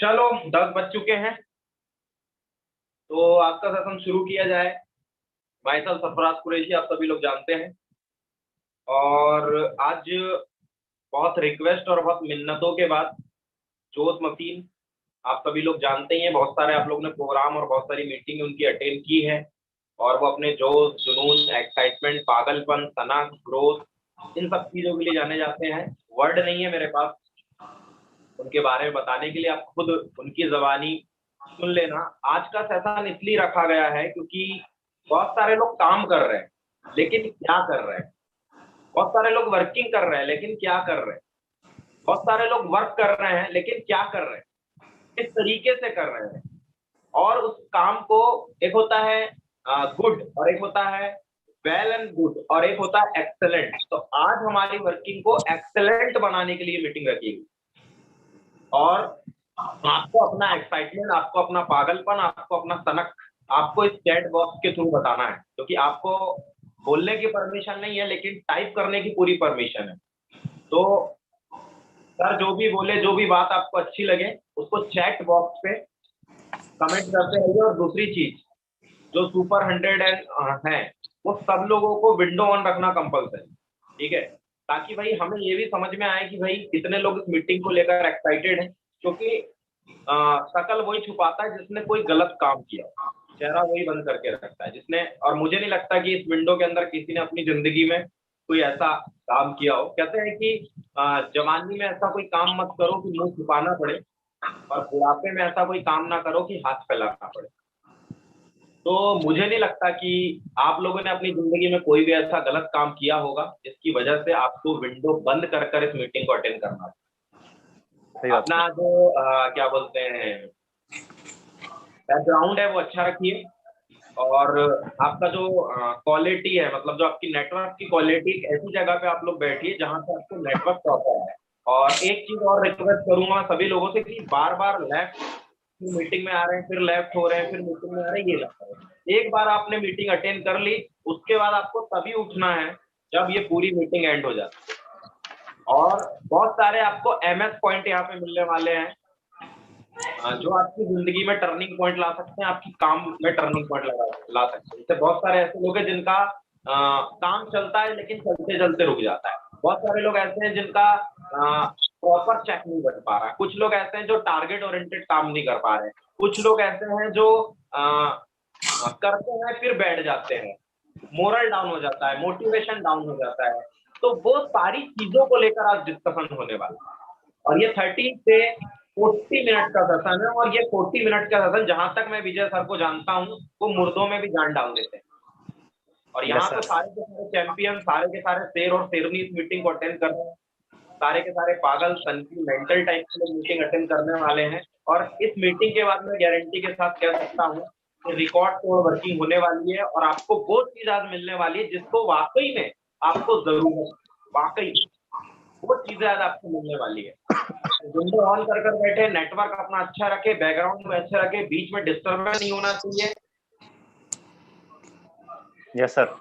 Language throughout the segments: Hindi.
चलो 10 बज चुके हैं तो आज का सेशन शुरू किया जाए। भाई साहब सरफराज कुरैशी आप सभी लोग जानते हैं। और आज बहुत रिक्वेस्ट और बहुत मिन्नतों के बाद जोश मसीन आप सभी लोग जानते ही हैं। बहुत सारे आप लोगों ने प्रोग्राम और बहुत सारी मीटिंग उनकी अटेंड की है और वो अपने जोश जुनून एक्साइटमेंट पागलपन सनक ग्रोथ इन सब चीज़ों के लिए जाने जाते हैं। वर्ड नहीं है मेरे पास उनके बारे में बताने के लिए, आप खुद उनकी ज़बानी सुन लेना। आज का सेशन इसलिए रखा गया है क्योंकि बहुत सारे लोग काम कर रहे हैं लेकिन क्या कर रहे हैं। बहुत सारे लोग वर्किंग कर रहे हैं लेकिन क्या कर रहे हैं। बहुत सारे लोग वर्क कर रहे हैं लेकिन क्या कर रहे हैं, किस तरीके से कर रहे हैं। और उस काम को एक होता है गुड और एक होता है वेल एंड गुड और एक होता है एक्सेलेंट। तो आज हमारी वर्किंग को एक्सेलेंट बनाने के लिए मीटिंग रखी गई और आपको अपना एक्साइटमेंट, आपको अपना पागलपन, आपको अपना सनक आपको इस चैट बॉक्स के थ्रू बताना है क्योंकि आपको बोलने की परमिशन नहीं है लेकिन टाइप करने की पूरी परमिशन है। तो सर जो भी बोले, जो भी बात आपको अच्छी लगे उसको चैट बॉक्स पे कमेंट करते रहिए। और दूसरी चीज जो सुपर 100 है वो सब लोगों को विंडो ऑन रखना कंपल्सरी, ठीक है, ताकि भाई हमें ये भी समझ में आए कि भाई कितने लोग इस मीटिंग को लेकर एक्साइटेड हैं। क्योंकि शकल वही छुपाता है जिसने कोई गलत काम किया, चेहरा वही बंद करके रखता है जिसने। और मुझे नहीं लगता कि इस विंडो के अंदर किसी ने अपनी जिंदगी में कोई ऐसा काम किया हो। कहते हैं कि जवानी में ऐसा कोई काम मत करो कि मुंह छुपाना पड़े और बुढ़ापे में ऐसा कोई काम ना करो कि हाथ फैलाना पड़े। तो मुझे नहीं लगता कि आप लोगों ने अपनी जिंदगी में कोई भी ऐसा गलत काम किया होगा जिसकी वजह से आपको विंडो बंद कर कर इस मीटिंग को अटेंड करना है। अपना जो क्या बोलते हैं बैकग्राउंड है वो अच्छा रखिए और आपका जो क्वालिटी है, मतलब जो आपकी नेटवर्क की क्वालिटी, एक ऐसी जगह पे आप लोग बैठिए जहां पे आपको नेटवर्क प्रॉपर है। और एक चीज और रिक्वेस्ट करूंगा सभी लोगों से कि बार बार लेफ्ट मीटिंग में आ रहे हैं फिर लेफ्ट हो रहे हैं फिर मीटिंग में आ रहे हैं, ये ना करें। एक बार आपने मीटिंग अटेंड कर ली उसके बाद आपको तभी उठना है जब ये पूरी मीटिंग एंड हो जाती है। और बहुत सारे आपको MS पॉइंट यहाँ पे मिलने वाले हैं जो आपकी जिंदगी में टर्निंग पॉइंट ला सकते हैं, आपकी काम में टर्निंग पॉइंट ला सकते हैं। जैसे बहुत सारे ऐसे लोग हैं जिनका काम चलता है लेकिन चलते चलते रुक जाता है। बहुत सारे लोग ऐसे हैं जिनका प्रॉपर चेक नहीं बन पा रहा है। कुछ लोग ऐसे हैं जो टारगेट ओरिएंटेड काम नहीं कर पा रहे हैं। कुछ लोग ऐसे हैं जो करते हैं फिर बैठ जाते हैं, मोरल डाउन हो जाता है, मोटिवेशन डाउन हो जाता है। तो वो सारी चीजों को लेकर आज डिस्कशन होने वाला है। और ये 30 से 40 मिनट का सेशन है और ये 40 मिनट का सेशन जहां तक मैं विजय सर को जानता हूँ वो मुर्दों में भी जान डाल देते हैं। और यहाँ तो सारे के सारे चैंपियन, सारे के सारे शेर और शेरनी इस मीटिंग को अटेंड कर रहे हैं। सारे के सारे पागल सनकी मेंटल टाइप के लोग मीटिंग अटेंड करने वाले हैं। और इस मीटिंग के बाद मैं गारंटी के साथ कह सकता हूँ कि रिकॉर्ड तोड़ वर्किंग होने वाली है और आपको वो चीज आज मिलने वाली है जिसको वाकई में आपको जरूरत, वाकई वो चीजें आज आपको मिलने वाली है। विंडो ऑन कर कर बैठे, नेटवर्क अपना अच्छा रखे, बैकग्राउंड में अच्छा रखे, बीच में डिस्टर्बेंस नहीं होना चाहिए। Yes sir.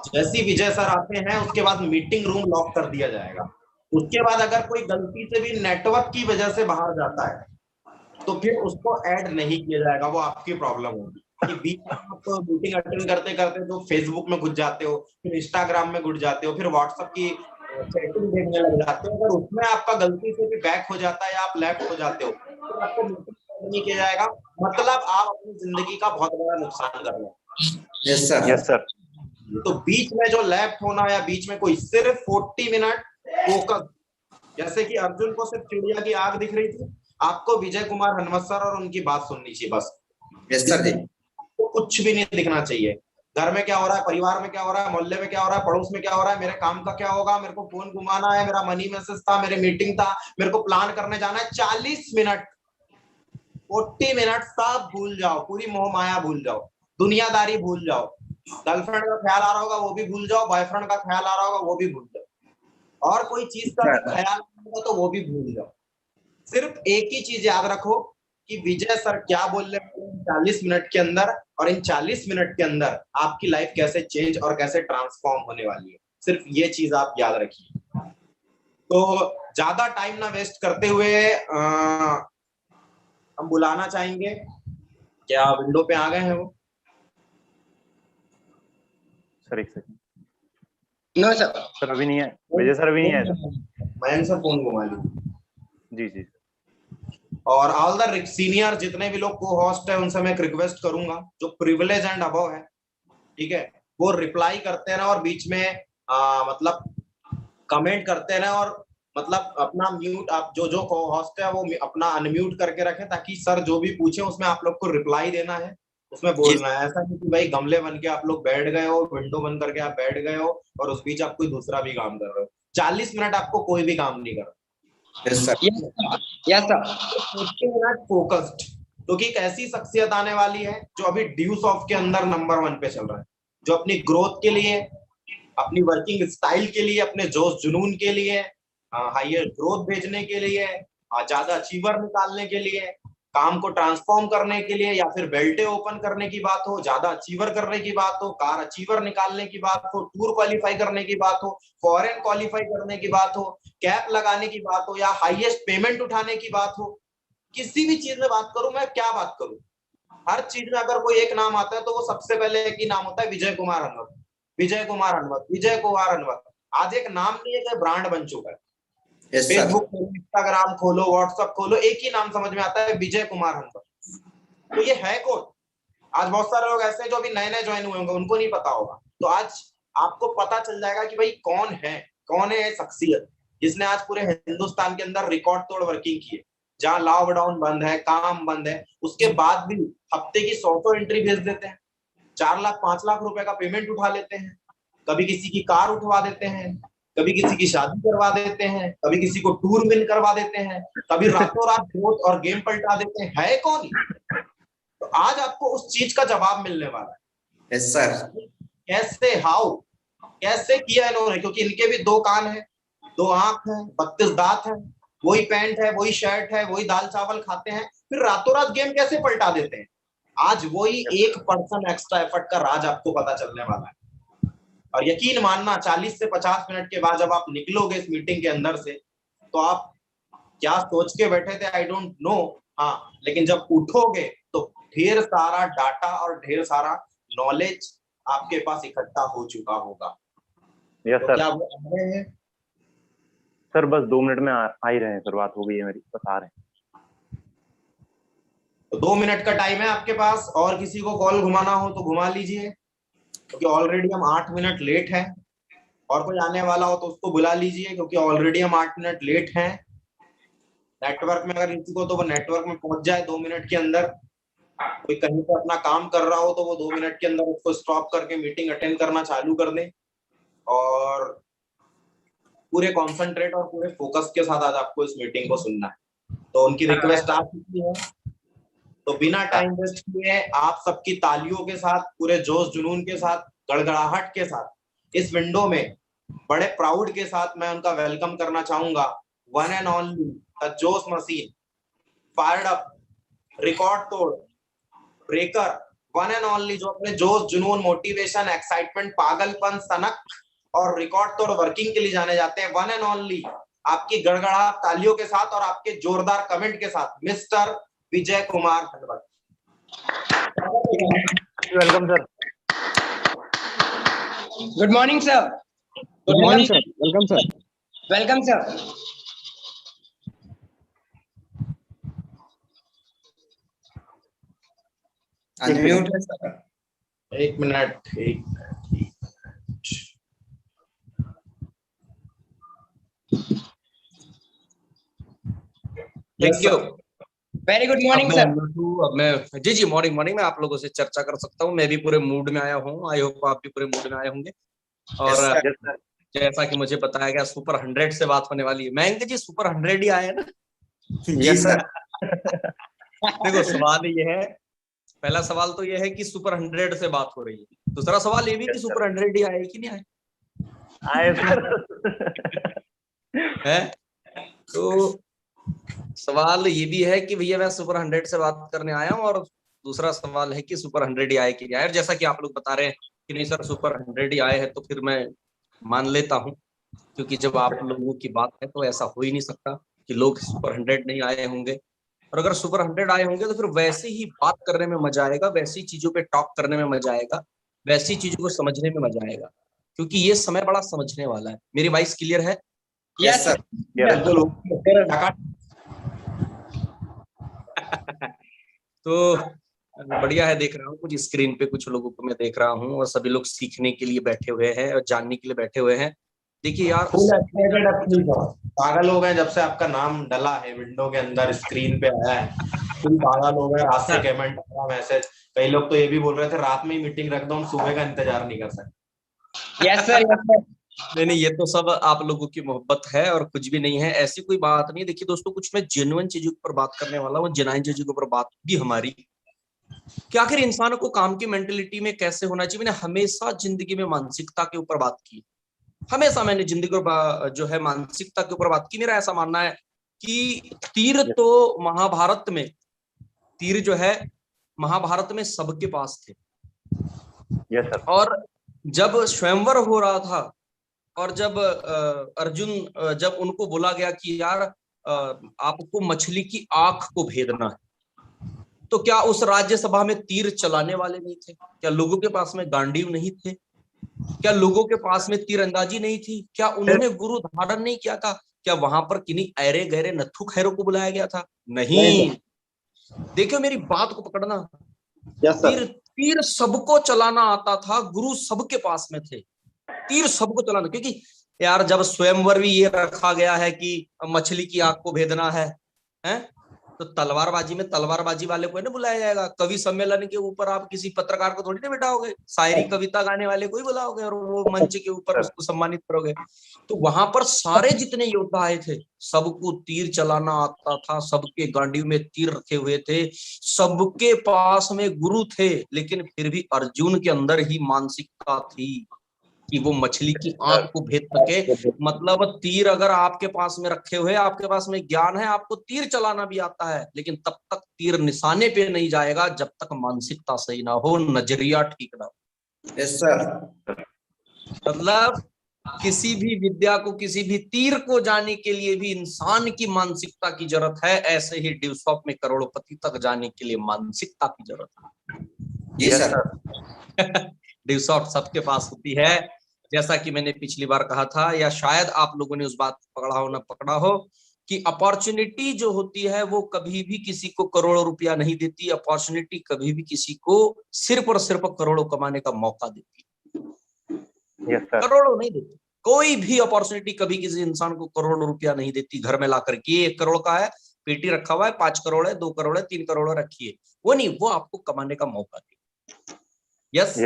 जैसे विजय सर आते हैं उसके बाद मीटिंग रूम लॉक कर दिया जाएगा। उसके बाद अगर कोई गलती से भी नेटवर्क की वजह से बाहर जाता है तो फिर उसको ऐड नहीं किया जाएगा, वो आपकी प्रॉब्लम होगी। कि बीच में आप मीटिंग अटेंड करते करते तो फेसबुक में घुस जाते हो, फिर इंस्टाग्राम में घुस जाते हो, फिर व्हाट्सएप की चैटिंग देखने लग जाते हो। अगर उसमें आपका गलती से भी बैक हो जाता है या आप लेफ्ट हो जाते हो तो आपको मीटिंग नहीं किया जाएगा। मतलब आप अपनी जिंदगी का बहुत बड़ा नुकसान कर रहे हैं। Yes sir. Yes sir. तो बीच में जो लेफ्ट होना या बीच में कोई सिर्फ 40 मिनट फोकस, जैसे कि अर्जुन को सिर्फ चिड़िया की आग दिख रही थी, आपको विजय कुमार हनुमत सर और उनकी बात सुननी चाहिए बस। यस सर जी। तो कुछ भी नहीं दिखना चाहिए। घर में क्या हो रहा है, परिवार में क्या हो रहा है, मोहल्ले में क्या हो रहा है, पड़ोस में क्या हो रहा है, मेरे काम का क्या होगा, मेरे को फोन घुमाना है, मेरा मनी मैसेज था, मेरे मीटिंग था, मेरे को प्लान करने जाना है। 40 मिनट 40 मिनट सब भूल जाओ, पूरी मोह माया भूल जाओ, दुनियादारी भूल जाओ, गर्लफ्रेंड का ख्याल आ रहा होगा वो भी भूल जाओ, बॉयफ्रेंड का ख्याल आ रहा होगा वो भी भूल जाओ, और कोई चीज का भी ख्याल होगा तो वो भी भूल जाओ। सिर्फ एक ही चीज याद रखो कि विजय सर क्या बोल रहे हैं 40 मिनट के अंदर, और इन 40 मिनट के अंदर आपकी लाइफ कैसे चेंज और कैसे ट्रांसफॉर्म होने वाली है। सिर्फ ये चीज आप याद रखिए। तो ज्यादा टाइम ना वेस्ट करते हुए हम बुलाना चाहेंगे। क्या विंडो पे आ गए हैं वो? सर एक सेकंड। No sir. सर अभी नहीं है, विजय सर अभी नहीं है सर। मयंक सर फोन घुमा लीजिए। जी जी। और ऑल द सीनियर जितने भी लोग को होस्ट है उनसे मैं एक रिक्वेस्ट करूंगा, जो प्रिविलेज एंड अबव है, ठीक है, वो रिप्लाई करते रहे और बीच में मतलब कमेंट करते रहे, और मतलब अपना म्यूट, आप जो जो होस्ट है वो अपना अनम्यूट करके रखें, ताकि सर जो भी पूछे उसमें आप लोग को रिप्लाई देना है, उसमें बोलना है। ऐसा नहीं कि भाई गमले बन के आप लोग बैठ गए हो, विंडो बंद करके आप बैठ गए हो और उस बीच आप कोई दूसरा भी काम कर रहे हो। 40 मिनट आपको कोई भी काम नहीं करना। Yes sir. 50 मिनट फोकस्ड, क्योंकि एक ऐसी शख्सियत आने वाली है जो अभी ड्यूस ऑफ के अंदर नंबर 1 पे चल रहा है, जो अपनी ग्रोथ के लिए, अपनी वर्किंग स्टाइल के लिए, अपने जोश जुनून के लिए, हाइयर ग्रोथ भेजने के लिए, ज्यादा अचीवर निकालने के लिए, काम को ट्रांसफॉर्म करने के लिए, या फिर बेल्टे ओपन करने की बात हो, ज्यादा अचीवर करने की बात हो, कार अचीवर निकालने की बात हो, टूर क्वालिफाई करने की बात हो, फॉरेन क्वालिफाई करने की बात हो, कैप लगाने की बात हो, या हाईएस्ट पेमेंट उठाने की बात हो, किसी भी चीज में बात करूं, मैं क्या बात करूं, हर चीज में अगर कोई एक नाम आता है तो वो सबसे पहले एक ही नाम होता है, विजय कुमार हनवत। विजय कुमार हनवत, विजय कुमार हनवत आज एक नाम नहीं है, ब्रांड बन चुका है। फेसबुक खोलो, इंस्टाग्राम खोलो, व्हाट्सएप खोलो, एक ही नाम समझ में आता है, विजय कुमार हनवत। तो ये है कौन? आज बहुत सारे लोग ऐसे हैं जो अभी नए नए ज्वाइन हुए होंगे, उनको नहीं पता होगा, तो आज आपको पता चल जाएगा कि भाई कौन है शख्सियत जिसने आज पूरे हिंदुस्तान के अंदर रिकॉर्ड तोड़ वर्किंग की है। जहां लॉकडाउन बंद है, काम बंद है, उसके बाद भी हफ्ते की 100 एंट्री भेज देते हैं, 4 लाख 5 लाख रुपए का पेमेंट उठा लेते हैं, कभी किसी की कार उठवा देते हैं, कभी किसी की शादी करवा देते हैं, कभी किसी को टूर विन करवा देते हैं, कभी रातों रात ग्रोथ और गेम पलटा देते हैं। है कौन? तो आज आपको उस चीज का जवाब मिलने वाला है। Yes sir. कैसे, हाउ, कैसे किया इन्होंने, क्योंकि इनके भी 2 कान है, 2 आंख है, 32 दांत है, वही पैंट है, वही शर्ट है, वही दाल चावल खाते हैं, फिर रातों रात गेम कैसे पलटा देते हैं। आज वही 1% एक्स्ट्रा एफर्ट का राज आपको पता चलने वाला है। और यकीन मानना, 40 से 50 मिनट के बाद जब आप निकलोगे इस मीटिंग के अंदर से, तो आप क्या सोच के बैठे थे आई डोंट नो, हाँ, लेकिन जब उठोगे तो ढेर सारा डाटा और ढेर सारा नॉलेज आपके पास इकट्ठा हो चुका होगा। यस तो सर। क्या वो आ रहे हैं? सर बस 2 मिनट में आ ही रहे हैं सर, बात हो गई है मेरी, बस आ रहे हैं। तो 2 मिनट का टाइम है आपके पास, और किसी को कॉल घुमाना हो तो घुमा लीजिए, क्योंकि ऑलरेडी हम 8 मिनट लेट हैं। और कोई आने वाला हो तो उसको बुला लीजिए, क्योंकि ऑलरेडी हम 8 मिनट लेट हैं। नेटवर्क में अगर किसी को, तो वो नेटवर्क में पहुंच जाए 2 मिनट के अंदर। कोई कहीं पर अपना काम कर रहा हो तो वो 2 मिनट के अंदर उसको स्टॉप करके मीटिंग अटेंड करना चालू कर दें, और पूरे कॉन्सेंट्रेट और पूरे फोकस के साथ आज आपको इस मीटिंग को सुनना है। तो उनकी रिक्वेस्ट आ चुकी है, तो बिना टाइम वेस्ट किए आप सबकी तालियों के साथ, पूरे जोश जुनून के साथ, गड़गड़ाहट के साथ इस विंडो में बड़े प्राउड के साथ मैं उनका वेलकम करना चाहूंगा। वन एंड ओनली द जोश मशीन, फायर्ड अप, रिकॉर्ड तोड़, ब्रेकर, वन एंड ओनली, जो अपने जोश जुनून, मोटिवेशन, एक्साइटमेंट, पागलपन, सनक और रिकॉर्ड तोड़ वर्किंग के लिए जाने जाते हैं। वन एंड ओनली आपकी गड़गड़ाहट तालियों के साथ और आपके जोरदार कमेंट के साथ mister Vijay Kumar Hanwat. Welcome sir. Good morning sir. Good morning sir. Welcome sir. Welcome sir. Unmute है सर। एक मिनट। Thank you. Very good morning sir. अब मैं जी मॉर्निंग मैं आप लोगों से चर्चा कर सकता हूँ। मैं भी पूरे मूड में आया हूँ, आई होप आप भी पूरे मूड में आए होंगे। और जैसा कि मुझे बताया गया सुपर 100 से बात होने वाली है। मयंक जी सुपर 100 ही आए ना? जी सर। देखो सवाल ये है, पहला सवाल तो ये है कि सुपर 100 से बात हो रही है। दूसरा सवाल ये भी कि सुपर 100 ही आए कि नहीं आए सर। है? तो सवाल ये भी है कि भैया मैं सुपर 100 से बात करने आया हूँ, और दूसरा सवाल है कि सुपर 100 ही आए कि नहीं आए। जैसा कि आप लोग बता रहे हैं कि नहीं सर सुपर 100 ही आए हैं, तो फिर मैं मान लेता हूँ। क्योंकि जब आप लोगों की बात है तो ऐसा हो ही नहीं सकता कि लोग सुपर 100 नहीं आए होंगे। और अगर सुपर 100 आए होंगे तो फिर वैसे ही बात करने में मजा आएगा, वैसी चीजों पे टॉक करने में मजा आएगा, वैसी चीजों को समझने में मजा आएगा, क्योंकि ये समय बड़ा समझने वाला है। मेरी वॉइस क्लियर है? Yes sir. बिल्कुल। तो बढ़िया है, देख रहा हूँ कुछ स्क्रीन पे कुछ लोगों को मैं देख रहा हूँ और सभी लोग सीखने के लिए बैठे हुए हैं और जानने के लिए बैठे हुए हैं। देखिए यार, पागल हो गए जब से आपका नाम डला है विंडो के अंदर, स्क्रीन पे आया है, तुम पागल हो गए। रात से कमेंट आया, मैसेज, कई लोग तो ये भी बोल रहे थे रात में ही मीटिंग रख दो, हम सुबह का इंतजार नहीं कर सकते। Yes sir, yes sir. नहीं, ये तो सब आप लोगों की मोहब्बत है और कुछ भी नहीं है, ऐसी कोई बात नहीं। देखिए दोस्तों, कुछ मैं जेन्युइन चीजों पर बात करने वाला हूँ, जेन्युइन चीजों के ऊपर बात भी हमारी कि आखिर इंसान को काम की मेंटेलिटी में कैसे होना चाहिए। मैंने हमेशा जिंदगी में मानसिकता के ऊपर बात की, हमेशा मैंने जिंदगी जो है मानसिकता के ऊपर बात की। मेरा ऐसा मानना है कि तीर तो महाभारत में, तीर जो है महाभारत में सबके पास थे। Yes sir. और जब स्वयंवर हो रहा था और जब अर्जुन, जब उनको बोला गया कि यार आपको मछली की आंख को भेदना है, तो क्या उस राज्यसभा में तीर चलाने वाले नहीं थे? क्या लोगों के पास में गांडीव नहीं थे? क्या लोगों के पास में तीरंदाजी नहीं थी? क्या उन्होंने गुरु धारण नहीं किया था? क्या वहां पर किन्हीं ऐरे गहरे नत्थु खैरों को बुलाया गया था? नहीं। देखियो मेरी बात को पकड़ना। तीर तीर सबको चलाना आता था, गुरु सबके पास में थे, तीर सबको चलाना। क्योंकि यार जब स्वयंवर भी ये रखा गया है कि मछली की आंख को भेदना है, तो तलवारबाजी में तलवारबाजी वाले को नहीं बुलाया जाएगा। कवि सम्मेलन के ऊपर आप किसी पत्रकार को थोड़ी ना बिठाओगे, शायरी कविता गाने वाले को ही बुलाओगे और वो मंच के ऊपर उसको सम्मानित करोगे। तो वहां पर सारे जितने योद्धा आए थे, सबको तीर चलाना आता था, सबके गांडी में तीर रखे हुए थे, सबके पास में गुरु थे। लेकिन फिर भी अर्जुन के अंदर ही मानसिकता थी कि वो मछली की आंख को भेद सके। मतलब तीर अगर आपके पास में रखे हुए, आपके पास में ज्ञान है, आपको तीर चलाना भी आता है, लेकिन तब तक तीर निशाने पे नहीं जाएगा जब तक मानसिकता सही ना हो, नजरिया ठीक ना हो। Yes sir. मतलब किसी भी विद्या को, किसी भी तीर को जाने के लिए भी इंसान की मानसिकता की जरूरत है। ऐसे ही ड्यूसॉफ्ट में करोड़पति तक जाने के लिए मानसिकता की जरूरत है। जी सर। ड्यूसॉफ्ट सबके पास होती है, जैसा कि मैंने पिछली बार कहा था, या शायद आप लोगों ने उस बात को पकड़ा हो ना पकड़ा हो, कि अपॉर्चुनिटी जो होती है वो कभी भी किसी को करोड़ों रुपया नहीं देती। अपॉर्चुनिटी कभी भी किसी को सिर्फ और सिर्फ करोड़ों कमाने का मौका देती है। करोड़ों नहीं देती। कोई भी अपॉर्चुनिटी कभी किसी इंसान को करोड़ों रुपया नहीं देती घर में लाकर के। 1 करोड़ का है, पेटी रखा हुआ है, 5 करोड़ है, 2 करोड़ है, 3 करोड़ रखिए, वो नहीं, वो आपको कमाने का मौका दे। यस।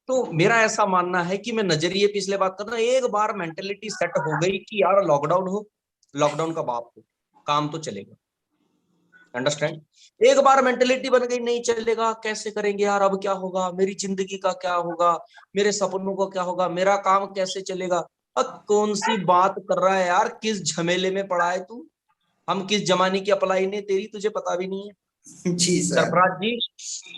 तो मेरा ऐसा मानना है कि मैं नजरिए पे इसलिए बात कर रहा हूं, एक बार मेंटेलिटी सेट हो गई कि यार लॉकडाउन हो, लॉकडाउन का बाप हो, काम तो चलेगा। अंडरस्टैंड? एक बार मेंटेलिटी बन गई नहीं चलेगा, कैसे करेंगे यार, अब क्या होगा, मेरी जिंदगी का क्या होगा, मेरे सपनों का क्या होगा, मेरा काम कैसे चलेगा। अब कौन सी बात कर रहा है यार, किस झमेले में पड़ा है तू? हम किस जमाने की अप्लाई ने तेरी, तुझे पता भी नहीं है। जी सर। सरफराज जी,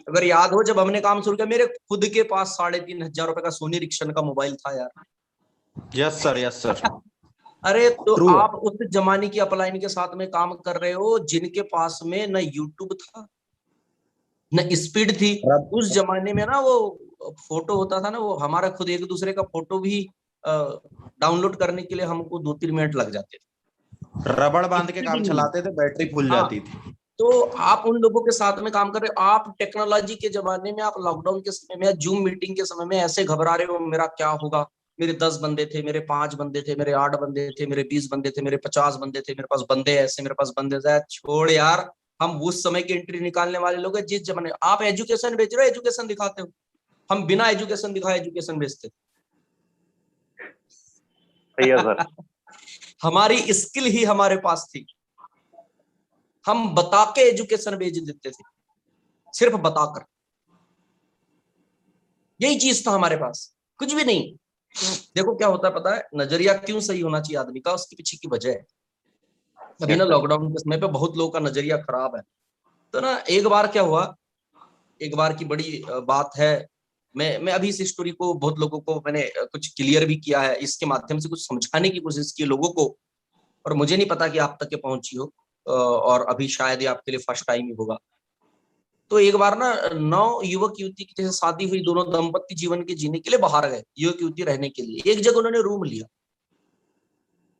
अगर याद हो जब हमने काम शुरू किया, मेरे खुद के पास 3500 रुपए का सोनी रिक्शन का मोबाइल था यार। Yes sir, yes sir. अरे तो आप उस जमाने की अपलाइन के साथ में काम कर रहे हो जिनके पास में न यूट्यूब था न स्पीड थी। उस जमाने में ना वो फोटो होता था ना, वो हमारा खुद एक दूसरे का फोटो भी डाउनलोड करने के लिए हमको 2-3 मिनट लग जाते थे, रबड़ बांध के काम चलाते थे, बैटरी फूल जाती थी। तो आप उन लोगों के साथ में काम कर रहे हो। आप टेक्नोलॉजी के जमाने में, आप लॉकडाउन के समय में, जूम मीटिंग के समय में ऐसे घबरा रहे हो मेरा क्या होगा, मेरे 10 बंदे थे, मेरे 5 बंदे थे, मेरे 8 बंदे थे, मेरे 20 बंदे थे, मेरे 50 बंदे थे, मेरे पास बंदे ऐसे, मेरे पास बंदे ऐसे। छोड़ यार, हम उस समय की एंट्री निकालने वाले लोग हैं जिस जमाने। आप एजुकेशन बेच रहे हो, एजुकेशन दिखाते हो, हम बिना एजुकेशन दिखाए एजुकेशन बेचते। सही है सर। हमारी स्किल ही हमारे पास थी, हम बता के एजुकेशन बेच देते थे, सिर्फ बताकर। यही चीज था हमारे पास, कुछ भी नहीं। देखो क्या होता है पता है, नजरिया क्यों सही होना चाहिए आदमी का, उसके पीछे की वजह है। अभी ना लॉकडाउन के समय पे बहुत लोगों का नजरिया खराब है। तो ना एक बार क्या हुआ, एक बार की बड़ी बात है मैं अभी इस स्टोरी को बहुत लोगों को मैंने कुछ क्लियर भी किया है, इसके माध्यम से कुछ समझाने की कोशिश की लोगों को, और मुझे नहीं पता कि आप तक ये पहुंची हो, और अभी शायद ये आपके लिए फर्स्ट टाइम ही होगा। तो एक बार ना 9 युवक युवती की जैसे शादी हुई, दोनों दंपत्ति जीवन के जीने के लिए बाहर गए, युवक युवती रहने के लिए। एक जगह उन्होंने रूम लिया।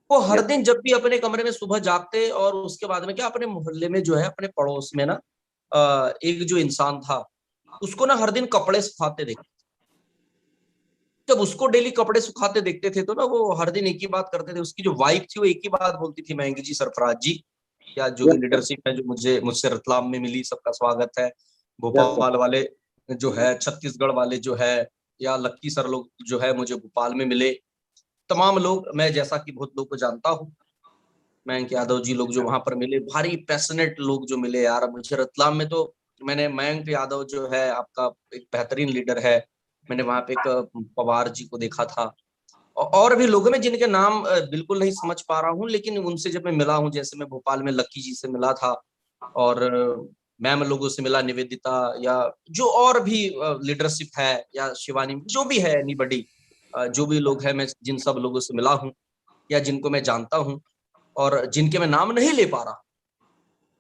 वो हर दिन जब भी अपने कमरे में सुबह जागते, और उसके बाद में क्या, अपने मोहल्ले में जो है, अपने पड़ोस में ना एक जो इंसान था, उसको ना हर दिन कपड़े सुखाते देखते। जब उसको डेली कपड़े सुखाते देखते थे तो ना वो हर दिन एक ही बात करते थे। उसकी जो वाइफ थी वो एक ही बात बोलती थी, मयंक जी, सरफराज जी, या जो भी लीडरशिप है जो मुझसे रतलाम में मिली, सबका स्वागत है। भोपाल वाले जो है, छत्तीसगढ़ वाले जो है, या लक्की सर लोग जो है मुझे भोपाल में मिले, तमाम लोग, मैं जैसा कि बहुत लोग को जानता हूँ, मयंक यादव जी लोग जो वहां पर मिले, भारी पैशनेट लोग जो मिले यार मुझे रतलाम में। तो मैंने मयंक यादव जो है आपका एक बेहतरीन लीडर है, मैंने वहां पे एक पवार जी को देखा था, और भी लोगों में जिनके नाम बिल्कुल नहीं समझ पा रहा हूँ, लेकिन उनसे जब मैं मिला हूँ, जैसे मैं भोपाल में लक्की जी से मिला था, और मैम लोगों से मिला, निवेदिता, या जो और भी लीडरशिप है, या शिवानी, जो भी है, एनीबॉडी, जो भी लोग हैं, मैं जिन सब लोगों से मिला हूँ या जिनको मैं जानता हूँ और जिनके मैं नाम नहीं ले पा रहा,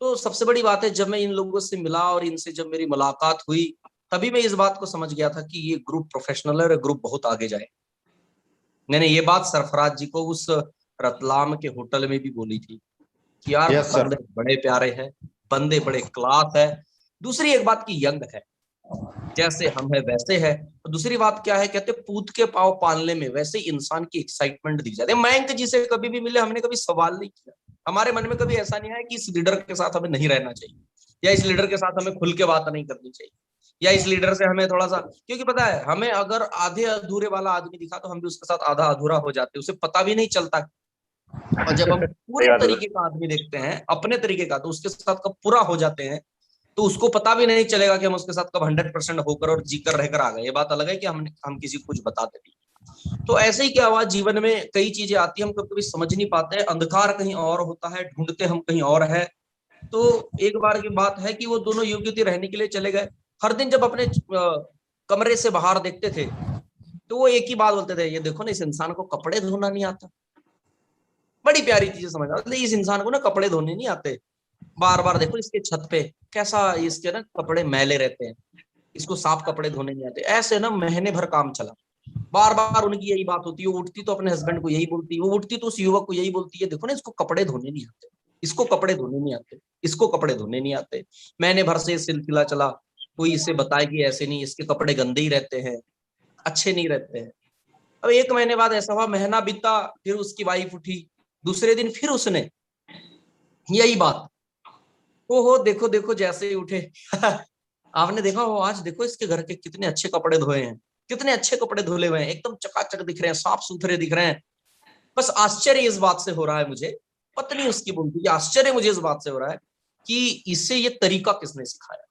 तो सबसे बड़ी बात है, जब मैं इन लोगों से मिला और इनसे जब मेरी मुलाकात हुई, तभी मैं इस बात को समझ गया था कि ये ग्रुप प्रोफेशनल है और ग्रुप बहुत आगे जाए। मैंने ये बात सरफराज जी को उस रतलाम के होटल में भी बोली थी कि यार Yes, sir. बंदे बड़े प्यारे हैं, बंदे बड़े क्लास है। दूसरी एक बात की यंग है, जैसे हम है वैसे है। और दूसरी बात क्या है, कहते पूत के पाव पालने में वैसे इंसान की एक्साइटमेंट दिख जाती है। मयंक जी से कभी भी मिले, हमने कभी सवाल नहीं किया, हमारे मन में कभी ऐसा नहीं आया कि इस लीडर के साथ हमें नहीं रहना चाहिए, या इस लीडर के साथ हमें खुल के बात नहीं करनी चाहिए, या इस लीडर से हमें थोड़ा सा, क्योंकि पता है हमें अगर आधे अधूरे वाला आदमी दिखा तो हम भी उसके साथ आधा अधूरा हो जाते, उसे पता भी नहीं चलता। और जब हम पूरे तरीके का आदमी देखते हैं, अपने तरीके का, तो उसके साथ कब पूरा हो जाते हैं, तो उसको पता भी नहीं चलेगा कि हम उसके साथ कब 100% होकर और जीकर रहकर आ गए। ये बात अलग है कि हम किसी को कुछ बताते नहीं। तो ऐसे ही क्या हुआ, जीवन में कई चीजें आती है, हम कभी समझ नहीं पाते, अंधकार कहीं और होता है, ढूंढते हम कहीं और है। तो एक बार की बात है कि वो दोनों युवती रहने के लिए चले गए। हर दिन जब अपने कमरे से बाहर देखते थे तो वो एक ही बात बोलते थे, ये देखो ना, इस इंसान को कपड़े धोना नहीं आता। बड़ी प्यारी चीजें समझ आती, इस इंसान को ना कपड़े धोने नहीं आते। बार बार देखो इसके छत पे कैसा, इसके ना कपड़े मैले रहते हैं, इसको साफ कपड़े धोने नहीं आते। ऐसे ना महीने भर काम चला, बार बार उनकी यही बात होती है। वो उठती तो अपने हस्बैंड को यही बोलती, वो उठती तो उस युवक को यही बोलती है, देखो ना इसको कपड़े धोने नहीं आते, इसको कपड़े धोने नहीं आते, इसको कपड़े धोने नहीं आते। महीने भर से सिलसिला चला, कोई इसे बताए कि ऐसे नहीं, इसके कपड़े गंदे ही रहते हैं, अच्छे नहीं रहते हैं। अब 1 महीने बाद ऐसा हुआ, महीना बीता, फिर उसकी वाइफ उठी, दूसरे दिन फिर उसने यही बात, हो देखो देखो जैसे ही उठे आपने देखा हो, आज देखो इसके घर के कितने अच्छे कपड़े धोए हैं, कितने अच्छे कपड़े धुले हुए हैं, एकदम चकाचक दिख रहे हैं, साफ सुथरे दिख रहे हैं। बस आश्चर्य इस बात से हो रहा है मुझे, पत्नी उसकी बोलती है, आश्चर्य मुझे इस बात से हो रहा है कि इसे ये तरीका किसने सिखाया,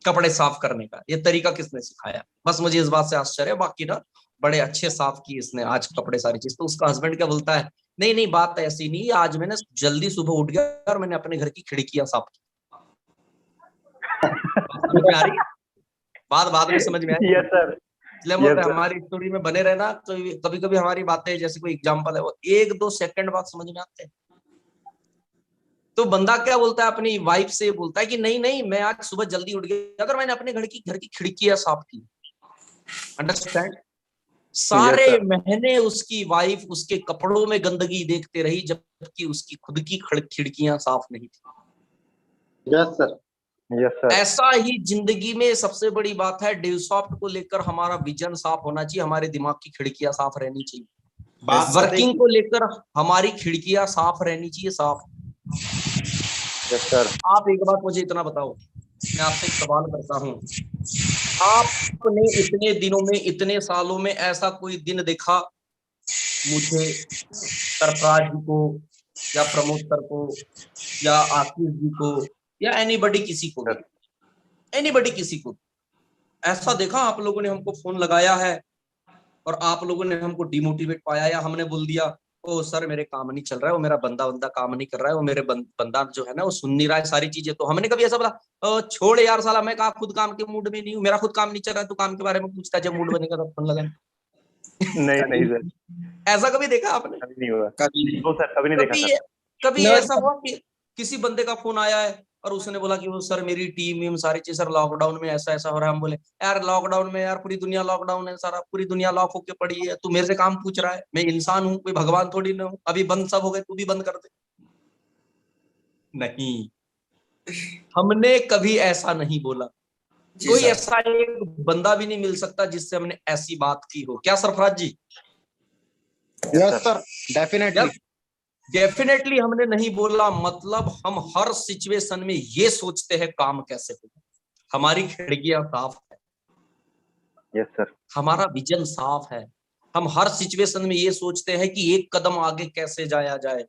कपड़े साफ करने का ये तरीका किसने सिखाया। बस मुझे इस बात से आश्चर्य, बाकी ना बड़े अच्छे साफ किए इसने आज कपड़े, सारी चीज। तो उसका हस्बैंड क्या बोलता है, नहीं नहीं बात ऐसी नहीं, आज मैंने जल्दी सुबह उठ गया और मैंने अपने घर की खिड़कियां साफ की। समझ में आ रही है बात, बाद में समझ में आई। Yes sir. इसलिए हम बोलते हैं हमारी स्टोरी में बने रहना, तो कभी कभी हमारी बातें, जैसे कोई एग्जांपल है, वो 1-2 सेकंड बाद समझ में आते हैं। तो बंदा क्या बोलता है, अपनी वाइफ से बोलता है कि नहीं नहीं, मैं आज सुबह जल्दी उठ गया अगर मैंने अपने घर की खिड़कियां साफ की। अंडरस्टैंड। सारे महीने उसकी वाइफ उसके कपड़ों में गंदगी देखते रही, जबकि उसकी खुद की खिड़कियां साफ नहीं थी। Yes sir. Yes sir. ऐसा ही जिंदगी में सबसे बड़ी बात है, डेवसॉफ्ट को लेकर हमारा विजन साफ होना चाहिए, हमारे दिमाग की खिड़कियां साफ रहनी चाहिए, वर्किंग को लेकर हमारी खिड़कियां साफ रहनी चाहिए, साफ। Yes sir. आप एक बात मुझे इतना बताओ, मैं आपसे एक सवाल करता हूँ, आपने इतने दिनों में, इतने सालों में ऐसा कोई दिन देखा मुझे, सरफराज जी को, या प्रमोद सर को, या आशीष जी को, या एनीबडी किसी को भी, एनीबडी किसी को ऐसा देखा आप लोगों ने हमको फोन लगाया है और आप लोगों ने हमको डिमोटिवेट पाया, या हमने बोल दिया ओ सर मेरे काम नहीं चल रहा है, वो मेरा बंदा काम नहीं कर रहा है, वो मेरे बंदा जो है ना वो सुन नहीं रहा है सारी चीजें। तो हमने कभी ऐसा बोला छोड़ यार साला, मैं कहा खुद काम के मूड में नहीं हूँ, मेरा खुद काम नहीं चल रहा है, तू काम के बारे में पूछता है, जब मूड बनेगा तब फोन लगा। नहीं सर, ऐसा कभी देखा आपने? कभी नहीं हुआ। कभी नो सर, कभी नहीं देखा कभी सर। कभी No, ऐसा हुआ कि किसी बंदे का फोन आया है और उसने बोला कि वो सर मेरी टीम सारी चीज सर लॉकडाउन में ऐसा ऐसा हो रहा है। हम बोले यार लॉकडाउन में यार पूरी दुनिया लॉकडाउन है, सारा पूरी दुनिया लॉक होके पड़ी है, तू मेरे से काम पूछ रहा है? मैं इंसान हूँ, कोई भगवान थोड़ी ना हूँ, अभी बंद सब हो गए, तू भी बंद कर दे। नहीं, हमने कभी ऐसा नहीं बोला। जी कोई सर। ऐसा एक बंदा भी नहीं मिल सकता जिससे हमने ऐसी बात की हो। क्या Sarfaraz ji? Yes sir, definitely. Definitely हमने नहीं बोला। मतलब हम हर सिचुएशन में ये सोचते हैं काम कैसे होगा। हमारी खिड़कियां साफ है, यस सर। हमारा विजन साफ है। हम हर सिचुएशन में ये सोचते हैं कि एक कदम आगे कैसे जाया जाए,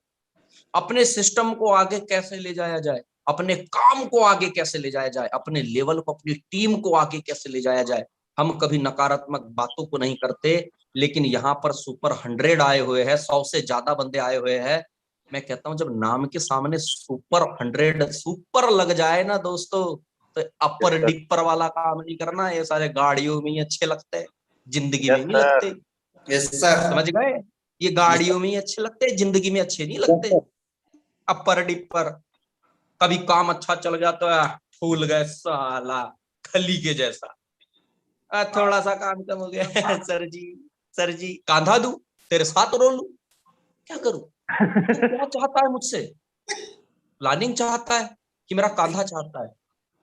अपने सिस्टम को आगे कैसे ले जाया जाए, अपने काम को आगे कैसे ले जाया जाए, अपने लेवल को, अपनी टीम को आगे कैसे ले जाया जाए। हम कभी नकारात्मक बातों को नहीं करते। लेकिन यहाँ पर सुपर 100 आए हुए हैं, 100 से ज्यादा बंदे आए हुए हैं। मैं कहता हूं जब नाम के सामने सुपर 100 सुपर लग जाए ना दोस्तों, तो अपर डिपर वाला काम नहीं करना। ये सारे गाड़ियों में ही अच्छे लगते हैं, जिंदगी में नहीं लगते। Yes sir. समझ गए? ये गाड़ियों में ही अच्छे लगते हैं, जिंदगी में अच्छे नहीं लगते। अपर डिपर कभी काम अच्छा चल गया तो फूल गए साला खली के जैसा। थोड़ा सा काम कम हो गया सर जी कांधा दूं, तेरे साथ रो लूं, क्या करूं? तू क्या चाहता है मुझसे? प्लानिंग चाहता है कि मेरा कांधा चाहता है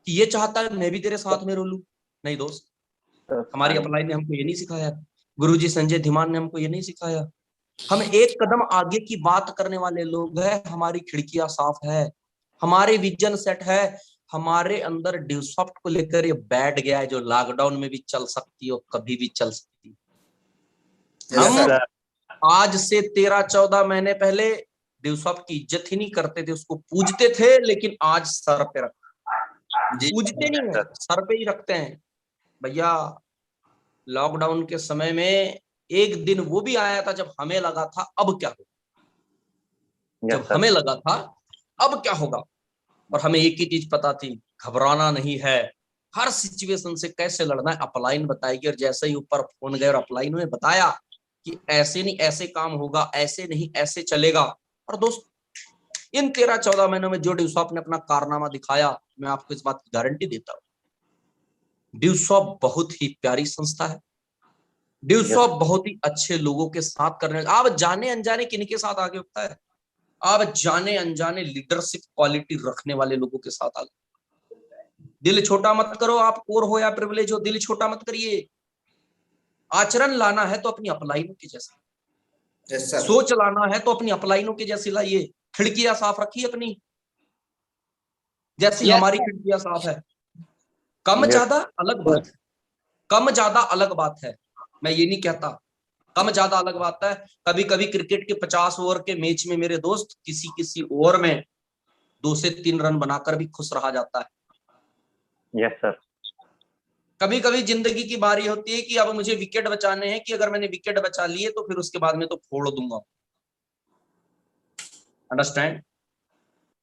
कि ये चाहता है मैं भी तेरे साथ में रो लूं? नहीं दोस्त, हमारी अपलाइन ने हमको ये नहीं सिखाया, गुरुजी संजय धीमान ने हमको ये नहीं सिखाया। हम एक कदम आगे की बात करने वाले लोग हैं। हमारी खिड़कियां साफ है, हमारे विजन सेट है, हमारे अंदर ड्यूसॉफ्ट को लेकर ये बैठ गया है जो लॉकडाउन में भी चल सकती है और कभी भी चल सकती है। हम आज से 13-14 महीने पहले ड्यूसॉफ्ट की इज्जत ही नहीं करते थे, उसको पूजते थे, लेकिन आज सर पे रख पूजते नहीं है, सर पे ही रखते हैं। भैया लॉकडाउन के समय में एक दिन वो भी आया था जब हमें लगा था अब क्या होगा, जब हमें लगा था अब क्या होगा। और हमें एक ही चीज पता थी, घबराना नहीं है, हर सिचुएशन से कैसे लड़ना है अपलाइन बताएगी। और जैसे ही ऊपर फोन गए और अपलाइन ने बताया कि ऐसे नहीं ऐसे काम होगा, ऐसे नहीं ऐसे चलेगा। और दोस्त इन 13-14 महीनों में जो ड्यूसॉफ्ट ने अपना कारनामा दिखाया, मैं आपको इस बात की गारंटी देता हूँ, ड्यूसॉफ्ट बहुत ही प्यारी संस्था है। ड्यूसॉफ्ट बहुत ही अच्छे लोगों के साथ करने, आप जाने अनजाने किनके साथ आगे उठता है, आप जाने अनजाने लीडरशिप क्वालिटी रखने वाले लोगों के साथ आगे। दिल छोटा मत करो, आप कोर हो या प्रिविलेज हो, दिल छोटा मत करिए। आचरण लाना है तो अपनी अपलाइनों के जैसा, सोच लाना है तो अपनी अपलाइनों के जैसी लाइए। खिड़कियां साफ रखिए अपनी, जैसी हमारी खिड़कियां साफ है। कम ज्यादा अलग बात है, कम ज्यादा अलग बात है, मैं ये नहीं कहता कम ज्यादा अलग बात है। कभी कभी क्रिकेट के 50 ओवर के मैच में मेरे दोस्त किसी किसी ओवर में 2 से 3 रन बनाकर भी खुश रहा जाता है। Yes sir. कभी कभी जिंदगी की बारी होती है कि अब मुझे विकेट बचाने हैं, कि अगर मैंने विकेट बचा लिए तो फिर उसके बाद में तो फोड़ दूंगा। अंडरस्टैंड?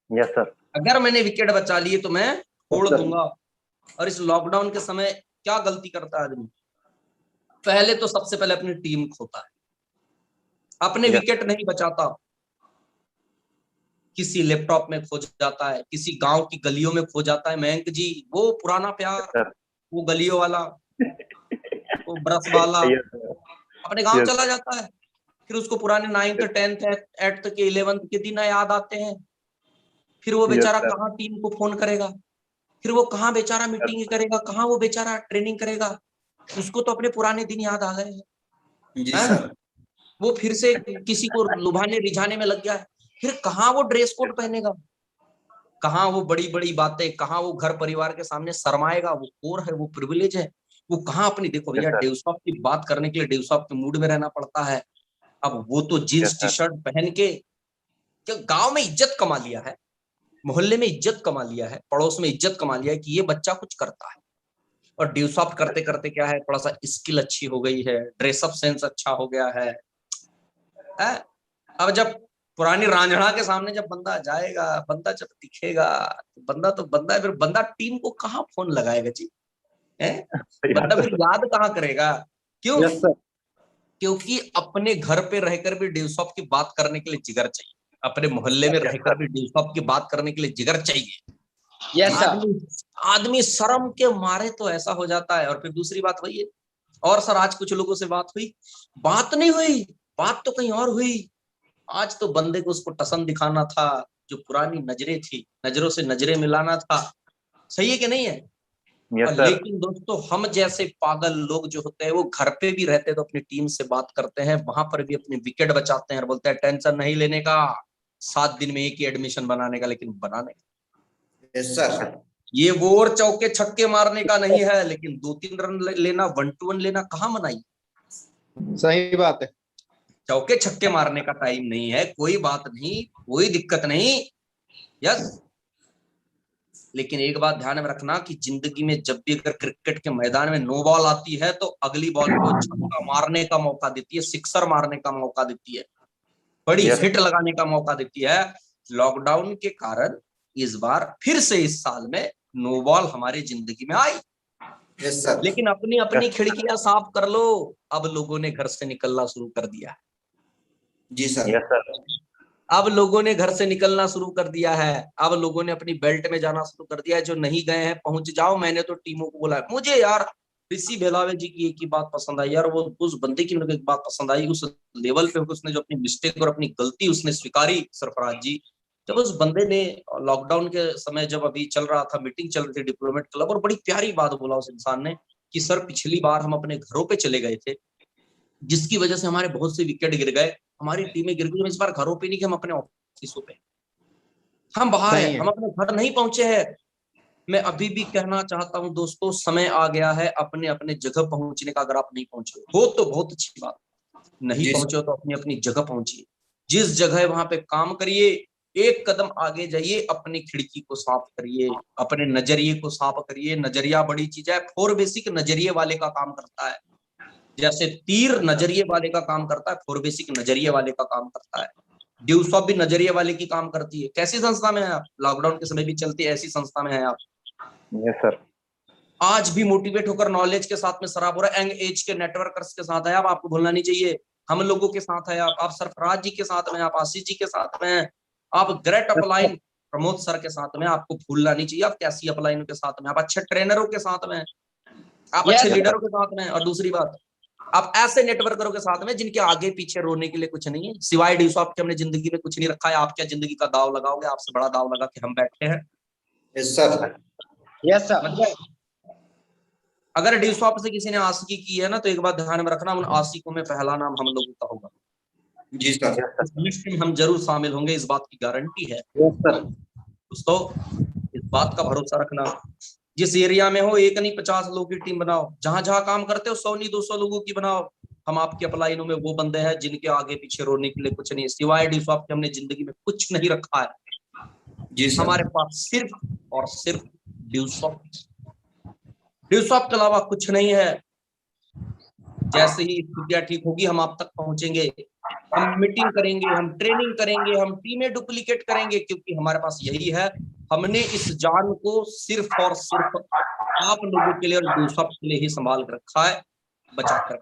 Yes sir. अगर मैंने विकेट बचा लिए तो मैं फोड़ दूंगा। और इस लॉकडाउन के समय क्या गलती करता है आदमी? पहले तो सबसे पहले अपनी टीम खोता है, अपने विकेट नहीं बचाता, किसी लैपटॉप में खो जाता है, किसी गांव की गलियों में खो जाता है। मयंक जी वो पुराना प्यार, वो गलियों वाला, वो ब्रश वाला अपने गांव चला जाता है। फिर उसको पुराने 9th 10th 8th के 11th के दिन याद आते हैं। फिर वो बेचारा कहाँ टीम को फोन करेगा, फिर वो कहाँ बेचारा मीटिंग करेगा, कहाँ वो बेचारा ट्रेनिंग करेगा। उसको तो अपने पुराने दिन याद आ गए हैं। वो फिर से किसी को लुभाने रिझाने में लग गया है। फिर कहाँ वो ड्रेस कोड पहनेगा, कहाँ वो बड़ी बड़ी बातें, कहाँ वो घर परिवार के सामने शर्माएगा। वो कोर है, वो प्रिविलेज है, वो कहाँ अपनी, देखो भैया ड्यूसॉफ्ट की बात करने के लिए ड्यूसॉफ्ट के मूड में रहना पड़ता है। अब वो तो जींस टी शर्ट पहन के गांव में इज्जत कमा लिया है, मोहल्ले में इज्जत कमा लिया है, पड़ोस में इज्जत कमा लिया है कि ये बच्चा कुछ करता है। और ड्यूसॉफ्ट करते करते क्या है, थोड़ा सा स्किल अच्छी हो गई है, ड्रेसअप सेंस अच्छा हो गया है। अब जब पुरानी रांझणा के सामने जब बंदा जाएगा, बंदा जब दिखेगा, तो बंदा है, फिर बंदा टीम को कहाँ फोन लगाएगा जी, है? बंदा फिर याद कहाँ करेगा? क्यों? Yes sir. क्योंकि अपने घर पे रहकर भी डीलशॉप की बात करने के लिए जिगर चाहिए, अपने मोहल्ले में रहकर भी डीलशॉप की बात करने के लिए जिगर चाहिए। Yes sir. आदमी शर्म के मारे तो ऐसा हो जाता है। और फिर दूसरी बात वही है, और सर आज कुछ लोगों से बात हुई, बात नहीं हुई, बात तो कहीं और हुई। आज तो बंदे को उसको टसन दिखाना था, जो पुरानी नजरें थी, नजरों से नजरें मिलाना था। सही है कि नहीं है? लेकिन दोस्तों, हम जैसे पागल लोग जो होते हैं वो घर पे भी रहते हैं तो अपनी टीम से बात करते हैं, वहां पर भी अपनी विकेट बचाते हैं और बोलते हैं टेंशन नहीं लेने का, 7 दिन में एक ही एडमिशन बनाने का, लेकिन बनाने का। Yes sir. ये वो और चौके छक्के मारने का नहीं है, लेकिन 2-3 रन लेना, 1-2 लेना कहाँ मनाई। सही बात है। चौके छक्के मारने का टाइम नहीं है, कोई बात नहीं, कोई दिक्कत नहीं। यस, लेकिन एक बात ध्यान में रखना कि जिंदगी में जब भी अगर क्रिकेट के मैदान में नो बॉल आती है तो अगली बॉल को छक्का मारने का मौका देती है, सिक्सर मारने का मौका देती है, बड़ी हिट लगाने का मौका देती है। लॉकडाउन के कारण इस बार फिर से इस साल में नो बॉल हमारी जिंदगी में आई। Yes sir. लेकिन अपनी अपनी खिड़कियां साफ कर लो, अब लोगों ने घर से निकलना शुरू कर दिया। जी सर। अब लोगों ने घर से निकलना शुरू कर दिया है, अब लोगों ने अपनी बेल्ट में जाना शुरू कर दिया है। जो नहीं गए हैं पहुंच जाओ। मैंने तो टीमों को बोला है। मुझे यार ऋषि भेलावे जी की एक ही बात पसंद आई यार, वो उस बंदे की मेरे को एक बात पसंद आई, उस लेवल पे उसने जो अपनी मिस्टेक और अपनी गलती उसने स्वीकारी, सरफराज जी। जब उस बंदे ने लॉकडाउन के समय जब अभी चल रहा था, मीटिंग चल रही थी डिप्लोमेट क्लब, और बड़ी प्यारी बात बोला उस इंसान ने कि सर पिछली बार हम अपने घरों पे चले गए थे, जिसकी वजह से हमारे बहुत से विकेट गिर गए, हमारी टीमें गिर गई। इस बार घरों पे नहीं कि हम अपने ऑफिसों पे, हम बाहर हैं, हम अपने घर नहीं पहुंचे हैं। मैं अभी भी कहना चाहता हूं दोस्तों, समय आ गया है अपने अपने जगह पहुंचने का। अगर आप नहीं पहुंचे हो तो बहुत अच्छी बात, नहीं पहुंचे हो तो अपनी अपनी जगह पहुंचिए, जिस जगह वहां पे काम करिए, एक कदम आगे जाइए, अपनी खिड़की को साफ करिए, अपने नजरिए को साफ करिए। नजरिया बड़ी चीज है। 4 बेसिक नजरिए वाले का काम करता है, जैसे तीर नजरिए वाले का काम करता है, 4 बेसिक नजरिए वाले का काम करता है। ड्यूसॉप भी नजरिए वाले की काम करती है। कैसी संस्था में है आप? लॉकडाउन के समय भी चलती है ऐसी संस्था में है आप। Yes sir. आज भी मोटिवेट होकर नॉलेज के साथ में सराब हो रहा है, यंग एज के नेटवर्कर्स के साथ है आप, आपको भूलना नहीं चाहिए। हम लोगों के साथ है आप सरफराज जी के साथ में, आप आशीष जी के साथ में, आप ग्रेट अपलाइन प्रमोद सर के साथ में, आपको भूलना नहीं चाहिए। आप कैसी अपलाइन के साथ में, आप अच्छे ट्रेनरों के साथ में, आप अच्छे लीडरों के साथ में। और दूसरी बात, आप ऐसे नेटवर्करों के साथ में जिनके आगे पीछे रोने के लिए कुछ नहीं है, सिवाय डीसॉप के हमने जिंदगी में कुछ नहीं रखा है। आप क्या जिंदगी का दाव लगाओगे? आपसे बड़ा दाव लगा के हम बैठे हैं। Yes sir. Yes sir. मतलब अगर डीसॉप से किसी ने आशिकी की है ना, तो एक बात ध्यान में रखना, उन आशिकों में पहला नाम हम लोगों का होगा। जी सर। इस लिस्ट में हम जरूर शामिल होंगे, इस बात की गारंटी है। Yes sir. दोस्तों, इस बात का भरोसा रखना, जिस एरिया में हो 1 नहीं 50 लोगों की टीम बनाओ, जहां जहां काम करते हो 100 नहीं 200 लोगों की बनाओ। हम आपके अपलाइनों में वो बंदे हैं जिनके आगे पीछे रोने के लिए कुछ नहीं, सिवाय डीसॉप के हमने जिंदगी में कुछ नहीं रखा है। जी सर। हमारे पास सिर्फ और सिर्फ डीसॉप के अलावा कुछ नहीं है। जैसे ही स्थितियां ठीक होगी हम आप तक पहुंचेंगे, हम मीटिंग करेंगे, हम ट्रेनिंग करेंगे, हम टीमें डुप्लीकेट करेंगे, क्योंकि हमारे पास यही है। हमने इस जान को सिर्फ और सिर्फ आप लोगों के लिए और डीसॉप के लिए ही संभाल कर रखा है, बचा कर।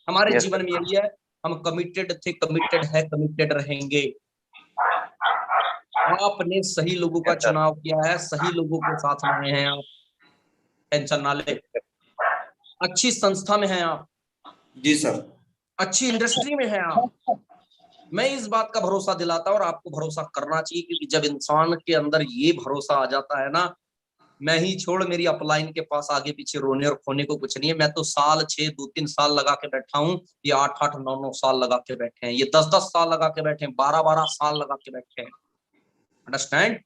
हमारे जीवन में यही है, हम कमिटेड थे, कमिटेड है, कमिटेड रहेंगे। आपने सही लोगों का चुनाव किया है, सही लोगों के साथ में हैं आप, टेंशन ना ले। अच्छी संस्था में हैं आप, जी सर। अच्छी इंडस्ट्री में हैं आप। मैं इस बात का भरोसा दिलाता हूं और आपको भरोसा करना चाहिए, क्योंकि जब इंसान के अंदर ये भरोसा आ जाता है ना, मैं ही छोड़ मेरी अपलाइन के पास आगे पीछे रोने और खोने को कुछ नहीं है। मैं तो साल 6 2-3 साल लगा के बैठा हूँ, ये 8-8 9-9 साल लगा के बैठे हैं, ये 10-10 साल लगा के बैठे हैं, 12-12 साल लगा के बैठे हैं। अंडरस्टैंड?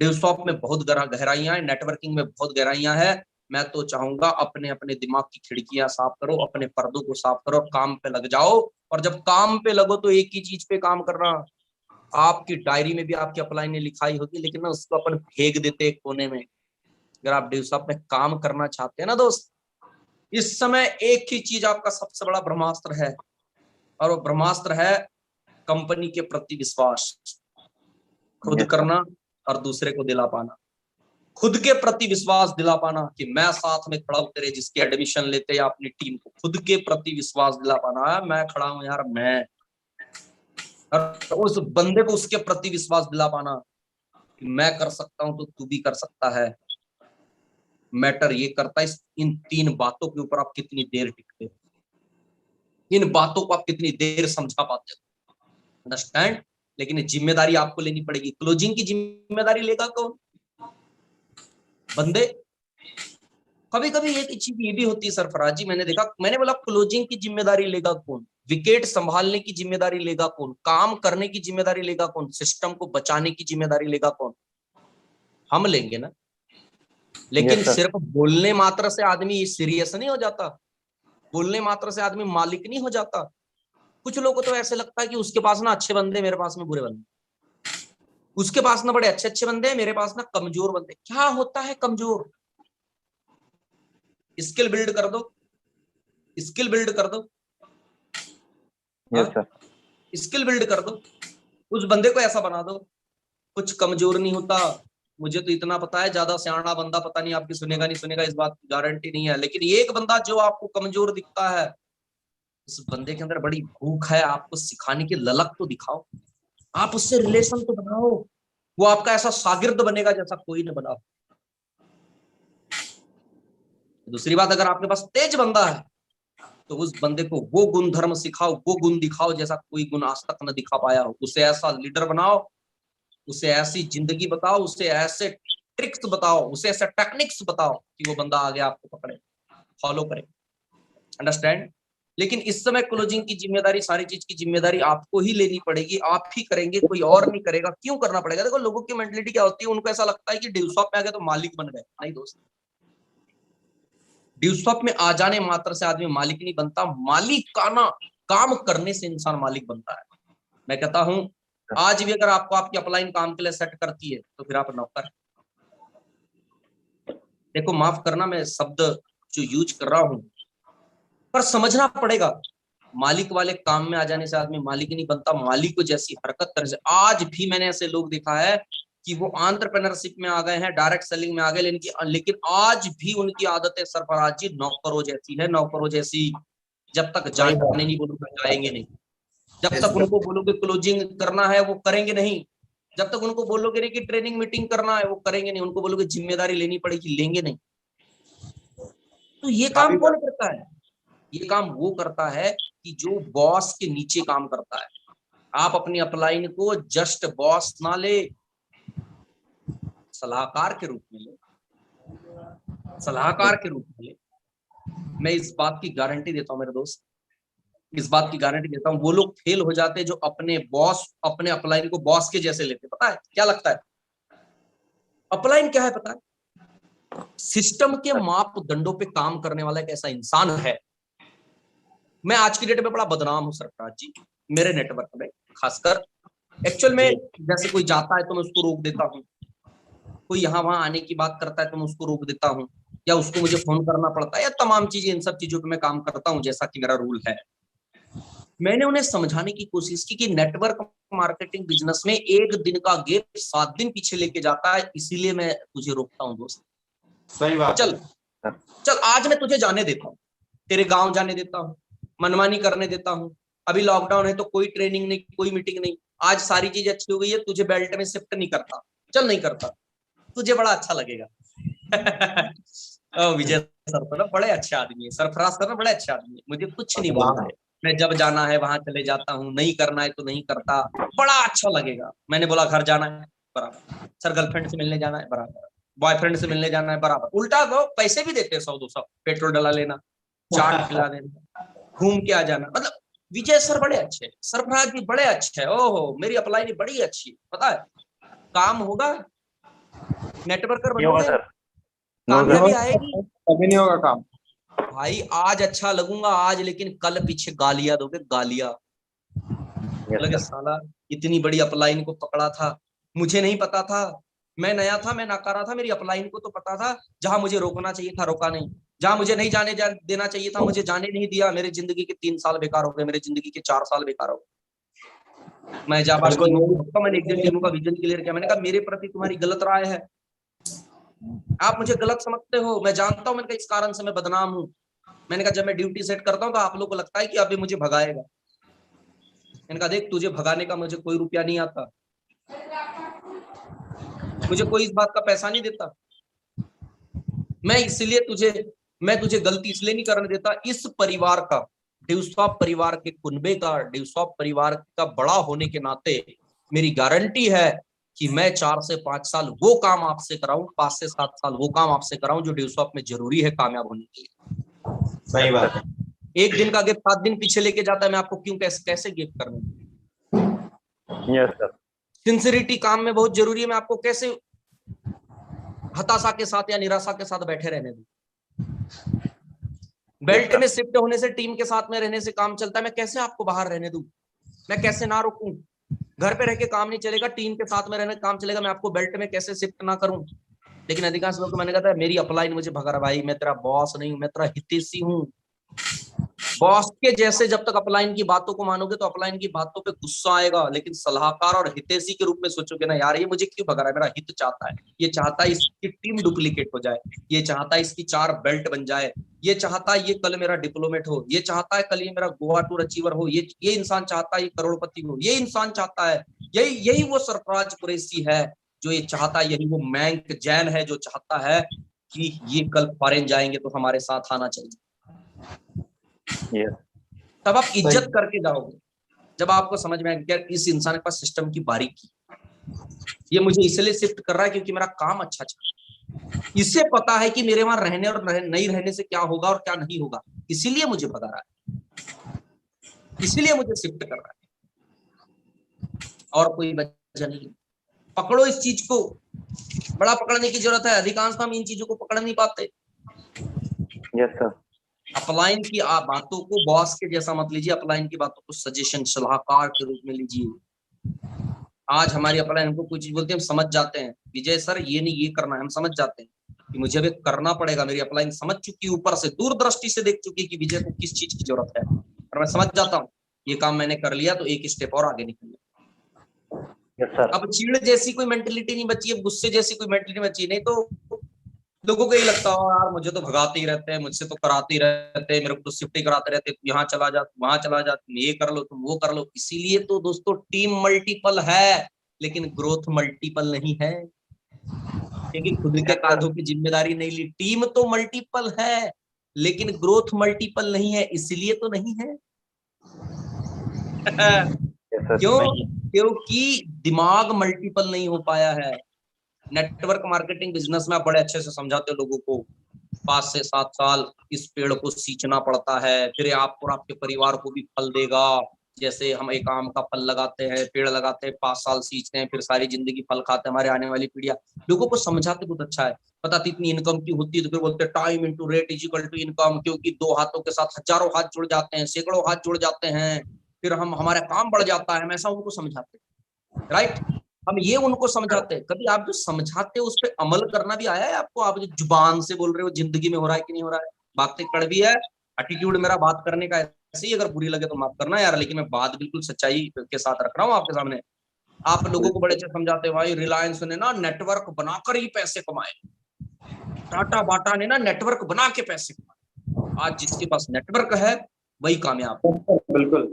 डीसॉप में बहुत गहराइयां है, नेटवर्किंग में बहुत गहराइयां है। मैं तो चाहूंगा अपने अपने दिमाग की खिड़कियां साफ करो, अपने पर्दों को साफ करो, काम पे लग जाओ। और जब काम पे लगो तो एक ही चीज पे काम करना। आपकी डायरी में भी आपकी अपलाइन लिखाई होगी, लेकिन ना उसको अपन फेंक देते एक कोने में। अगर आप डीसॉप में काम करना चाहते हैं ना दोस्त, इस समय एक ही चीज आपका सबसे बड़ा ब्रह्मास्त्र है, और वो ब्रह्मास्त्र है कंपनी के प्रति विश्वास, खुद Yes, sir. करना और दूसरे को दिला पाना। खुद के प्रति विश्वास दिला पाना कि मैं साथ में खड़ा हूं तेरे, जिसके एडमिशन लेते या अपनी टीम को खुद के प्रति विश्वास दिला पाना, मैं खड़ा हूं यार मैं, और उस बंदे को उसके प्रति विश्वास दिला पाना कि मैं कर सकता हूं तो तू भी कर सकता है। मैटर ये करता है इन 3 बातों के ऊपर आप कितनी देर टिकते हो, इन बातों को आप कितनी देर समझा पाते हो, अंडरस्टैंड। लेकिन ये जिम्मेदारी आपको लेनी पड़ेगी। क्लोजिंग की जिम्मेदारी लेगा कौन? बंदे। कभी कभी एक चीज ये भी होती है सरफराज जी, मैंने देखा, मैंने बोला क्लोजिंग की जिम्मेदारी लेगा कौन, विकेट संभालने की जिम्मेदारी लेगा कौन, काम करने की जिम्मेदारी लेगा कौन, सिस्टम को बचाने की जिम्मेदारी लेगा कौन? हम लेंगे ना। लेकिन Yes, sir. सिर्फ बोलने मात्र से आदमी सीरियस नहीं हो जाता, बोलने मात्र से आदमी मालिक नहीं हो जाता। कुछ लोगों को तो ऐसे लगता है कि उसके पास ना अच्छे बंदे, मेरे पास में बुरे बंदे, उसके पास ना बड़े अच्छे अच्छे बंदे, मेरे पास ना कमजोर बंदे। क्या होता है कमजोर? स्किल बिल्ड कर दो, स्किल बिल्ड कर दो, Yes, sir. स्किल बिल्ड कर दो, उस बंदे को ऐसा बना दो, कुछ कमजोर नहीं होता। मुझे तो इतना पता है, ज्यादा सियाना बंदा पता नहीं आपकी सुनेगा नहीं सुनेगा, इस बात की गारंटी नहीं है, लेकिन एक बंदा जो आपको कमजोर दिखता है, उस बंदे के अंदर बड़ी भूख है, आपको सिखाने की ललक तो दिखाओ, आप उससे रिलेशन तो बनाओ, वो आपका ऐसा शागिर्द बनेगा जैसा कोई न बना। दूसरी बात, अगर आपके पास तेज बंदा है तो उस बंदे को वो गुण धर्म सिखाओ, वो गुण दिखाओ जैसा कोई गुण आज तक न दिखा पाया हो। उसे ऐसा लीडर बनाओ, उसे ऐसी जिंदगी बताओ, उसे ऐसे ट्रिक्स बताओ, उसे ऐसे टेक्निक्स बताओ कि वो बंदा आगे आपको पकड़े, फॉलो करे, अंडरस्टैंड। लेकिन इस समय क्लोजिंग की जिम्मेदारी, सारी चीज की जिम्मेदारी आपको ही लेनी पड़ेगी, आप ही करेंगे, कोई और नहीं करेगा। क्यों करना पड़ेगा? देखो लोगों की मेंटलिटी क्या होती है, उनको ऐसा लगता है कि ड्यू शॉप में आ गए तो मालिक बन गए। नहीं दोस्त, ड्यू शॉप में आ जाने मात्र से आदमी मालिक नहीं बनता, मालिकाना काम करने से इंसान मालिक बनता है। मैं कहता हूं आज भी अगर आपको आपकी अपलाइन काम के लिए सेट करती है तो फिर आप नौकर। देखो माफ करना मैं शब्द जो यूज कर रहा हूं, पर समझना पड़ेगा, मालिक वाले काम में आ जाने से आदमी मालिक नहीं बनता, मालिक को जैसी हरकत तरह से। आज भी मैंने ऐसे लोग देखा है कि वो एंटरप्रेन्योरशिप में आ गए हैं, डायरेक्ट सेलिंग में आ गए, लेकिन आज भी उनकी आदतें सरफराज जी नौकरों जैसी है, नौकरों जैसी। जब तक जाने नहीं बोलोगे जाएंगे नहीं, जब तक उनको बोलोगे क्लोजिंग करना है वो करेंगे नहीं, जब तक उनको बोलोगे नहीं कि ट्रेनिंग मीटिंग करना है वो करेंगे नहीं, उनको बोलोगे जिम्मेदारी लेनी पड़ेगी, लेंगे नहीं। तो ये काम कौन करता है? ये काम वो करता है कि जो बॉस के नीचे काम करता है। आप अपनी अपलाइन को जस्ट बॉस ना ले, सलाहकार के रूप में ले, सलाहकार के रूप में ले। मैं इस बात की गारंटी देता हूं मेरे दोस्त, इस बात की गारंटी देता हूं, वो लोग फेल हो जाते जो अपने बॉस, अपने अपलाइन को बॉस के जैसे लेते। पता है क्या लगता है अपलाइन क्या है? पता है, सिस्टम के मापदंडों पे काम करने वाला एक ऐसा इंसान है। मैं आज की डेट में बड़ा बदनाम हूं सरफराज जी, मेरे नेटवर्क में खासकर। एक्चुअल में जैसे कोई जाता है तो मैं उसको रोक देता हूँ, कोई यहाँ वहां आने की बात करता है तो मैं उसको रोक देता हूँ, या उसको मुझे फोन करना पड़ता है, या तमाम चीजें, इन सब चीजों पे मैं काम करता हूँ जैसा कि मेरा रूल है। मैंने उन्हें समझाने की कोशिश की कि नेटवर्क मार्केटिंग बिजनेस में एक दिन का गेप 7 दिन पीछे लेके जाता है, इसीलिए मैं तुझे रोकता हूँ दोस्त। सही बात। चल आज मैं तुझे जाने देता हूँ, तेरे गांव जाने देता हूँ, मनमानी करने देता हूँ। अभी लॉकडाउन है तो कोई ट्रेनिंग नहीं, कोई मीटिंग नहीं, आज सारी चीज अच्छी हो गई है, तुझे बेल्ट में शिफ्ट नहीं करता, चल नहीं करता, तुझे बड़ा अच्छा लगेगा। विजय सर तो ना बड़े अच्छे आदमी है, सरफराज सर ना बड़े अच्छे आदमी है, मुझे कुछ नहीं बोलते, मैं जब जाना है वहां चले जाता हूँ, नहीं करना है तो नहीं करता, बड़ा अच्छा लगेगा। मैंने बोला घर जाना है बराबर, सर गर्लफ्रेंड से मिलने जाना है बराबर, बॉयफ्रेंड से मिलने जाना है बराबर, उल्टा दो पैसे भी देते हैं 100-200, पेट्रोल डला लेना, चाट खिला देना, घूम के आ जाना। मतलब विजय सर बड़े अच्छे, सरफराज भी बड़े अच्छे है, ओहो मेरी अप्लाई बड़ी अच्छी है। पता है काम होगा, नेटवर्कर बनोगे, कामयाबी आएगी, कभी नहीं होगा काम भाई। आज अच्छा लगूंगा आज, लेकिन कल पीछे गालियां दोगे, गालियां। लगे साला इतनी बड़ी अपलाइन को पकड़ा था, मुझे नहीं पता था, मैं नया था, मैं नाकारा था, मेरी अपलाइन को तो पता था, जहां मुझे रोकना चाहिए था रोका नहीं, जहां मुझे नहीं देना चाहिए था, मुझे जाने नहीं दिया। मेरे जिंदगी के 3 साल बेकार हो गए, मेरे जिंदगी के 4 साल बेकार हो गए। मैं जाबाज मैंने एक दिन टीमों का विजन क्लियर किया। मैंने कहा मेरे प्रति तुम्हारी गलत राय है, आप मुझे गलत समझते हो, मैं जानता हूं। मैंने कहा इस कारण से मैं बदनाम हूं। मैंने कहा जब मैं ड्यूटी सेट करता हूं तो आप लोगों को लगता है कि अभी मुझे भगाएगा। मैंने कहा देख, तुझे भगाने का मुझे कोई रुपया नहीं आता, मुझे कोई इस बात का पैसा नहीं देता। मैं तुझे गलती इसलिए नहीं करने देता, इस परिवार का, ड्यूसॉफ्ट परिवार के कुनबे का, ड्यूसॉफ्ट परिवार का बड़ा होने के नाते मेरी गारंटी है कि मैं 4 से 5 साल वो काम आपसे कराऊं, 5 से 7 साल वो काम आपसे कराऊं जो ड्यूसॉफ्ट में जरूरी है कामयाब होने के लिए। सही बात है। एक दिन का गिफ्ट 7 दिन पीछे लेके जाता है, मैं आपको क्यों कैसे गिफ्ट करने दूं? Yes sir. सिंसियरिटी काम में बहुत जरूरी है, मैं आपको कैसे हताशा के साथ या निराशा के साथ बैठे रहने दूं? बेल्ट में शिफ्ट होने से, टीम के साथ में रहने से काम चलता है, मैं कैसे आपको बाहर रहने दूं? मैं कैसे ना रोकूं? घर पे रह के काम नहीं चलेगा, टीम के साथ में रहने काम चलेगा, मैं आपको बेल्ट में कैसे शिफ्ट ना करूं? लेकिन अधिकांश लोग, मैंने कहा था मेरी अपलाइन मुझे भगा रहा, भाई मैं तेरा बॉस नहीं हूं, मैं तेरा हितैषी हूं। बॉस के जैसे जब तक अपलाइन की बातों को मानोगे तो अपलाइन की बातों पे गुस्सा आएगा, लेकिन सलाहकार और हितैषी के रूप में सोचोगे ना, यार ये मुझे क्यों भगा रहा है, मेरा हित चाहता है, ये चाहता है इसकी टीम डुप्लीकेट हो जाए, ये चाहता है इसकी 4 बेल्ट बन जाए, ये चाहता है ये कल मेरा डिप्लोमेट हो, ये चाहता है कल ये मेरा गोवा टूर अचीवर हो, ये इंसान चाहता है ये करोड़पति हो, ये इंसान चाहता है, यही वो सरफराज कुरैशी है जो ये चाहता है, यही वो मैंक जैन है जो चाहता है कि ये कल फॉरेन जाएंगे तो हमारे साथ आना चाहिए। yes. तब आप इज्जत करके जाओगे, जब आपको समझ में आएगा कि इस इंसान के पास सिस्टम की बारीकी, ये मुझे इसलिए शिफ्ट कर रहा है क्योंकि मेरा काम अच्छा चल, इसे पता है कि मेरे वहां रहने और नहीं रहने से क्या होगा और क्या नहीं होगा, इसीलिए मुझे भगा रहा है, इसीलिए मुझे शिफ्ट कर रहा है, और कोई वजह नहीं। पकड़ो इस चीज को, बड़ा पकड़ने की जरूरत है। अधिकांश हम इन चीजों को पकड़ नहीं पाते। Yes sir. अपलाइन की बातों को बॉस के जैसा मत लीजिए, अपलाइन की बातों को सजेशन, सलाहकार के रूप में लीजिए। आज हमारी अपलाइन को कोई चीज बोलते हैं, हम समझ जाते हैं, विजय सर ये नहीं ये करना है, हम समझ जाते हैं कि मुझे अभी करना पड़ेगा। मेरी अपलाइन समझ चुकी, ऊपर से दूरदृष्टि से देख चुकी कि विजय को किस चीज की जरूरत है, और मैं समझ जाता हूँ ये काम मैंने कर लिया तो एक स्टेप और आगे निकल गया। Yes sir. अब चीड़ जैसी कोई मेंटेलिटी नहीं बची, अब गुस्से जैसी कोई मेंटेलिटी बची नहीं, तो लोगों को यही लगता है यार मुझे तो भगाते ही रहते हैं, मुझसे तो कराते ही रहते हैं, मेरे को तो शिफ्ट ही कराते रहते हैं, यहाँ चला जा वहां चला जा, तुम ये कर लो तुम वो कर लो। इसीलिए तो दोस्तों टीम मल्टीपल है लेकिन ग्रोथ मल्टीपल नहीं है, क्योंकि खुद के कांधों की जिम्मेदारी नहीं ली। टीम तो मल्टीपल है लेकिन ग्रोथ मल्टीपल नहीं है, इसलिए तो नहीं है। क्यों? क्योंकि दिमाग मल्टीपल नहीं हो पाया है। नेटवर्क मार्केटिंग बिजनेस में आप बड़े अच्छे से समझाते हो लोगों को, 5 से 7 साल इस पेड़ को सींचना पड़ता है, फिर आपको और आपके परिवार को भी फल देगा। जैसे हम एक आम का फल लगाते हैं, पेड़ लगाते हैं, 5 साल सींचते हैं, फिर सारी जिंदगी फल खाते हैं, हमारे आने वाली पीढ़ियां। लोगों को समझाते बहुत अच्छा है, बताते इतनी इनकम की होती है, तो फिर बोलते हैं time into rate is equal to income, क्योंकि 2 हाथों के साथ हजारों हाथ जुड़ जाते हैं, सैकड़ों हाथ जुड़ जाते हैं, फिर हमारा काम बढ़ जाता है। हम ऐसा उनको समझाते हैं, राइट? हम ये उनको समझाते हैं। कभी आप जो समझाते हो उस पर अमल करना भी आया है आपको? आप जो जुबान से बोल रहे हो जिंदगी में हो रहा है कि नहीं हो रहा है? बातें कड़वी है, एटीट्यूड मेरा बात करने का ऐसे ही, अगर बुरी लगे तो माफ करना यार, लेकिन मैं बात बिल्कुल सच्चाई के साथ रख रहा हूँ आपके सामने। आप लोगों को बड़े अच्छे समझाते हैं, भाई रिलायंस ने ना नेटवर्क बनाकर ही पैसे कमाए, टाटा बाटा ने ना नेटवर्क बना के पैसे कमाए। आज जिसके पास नेटवर्क है वही कामयाब। बिल्कुल।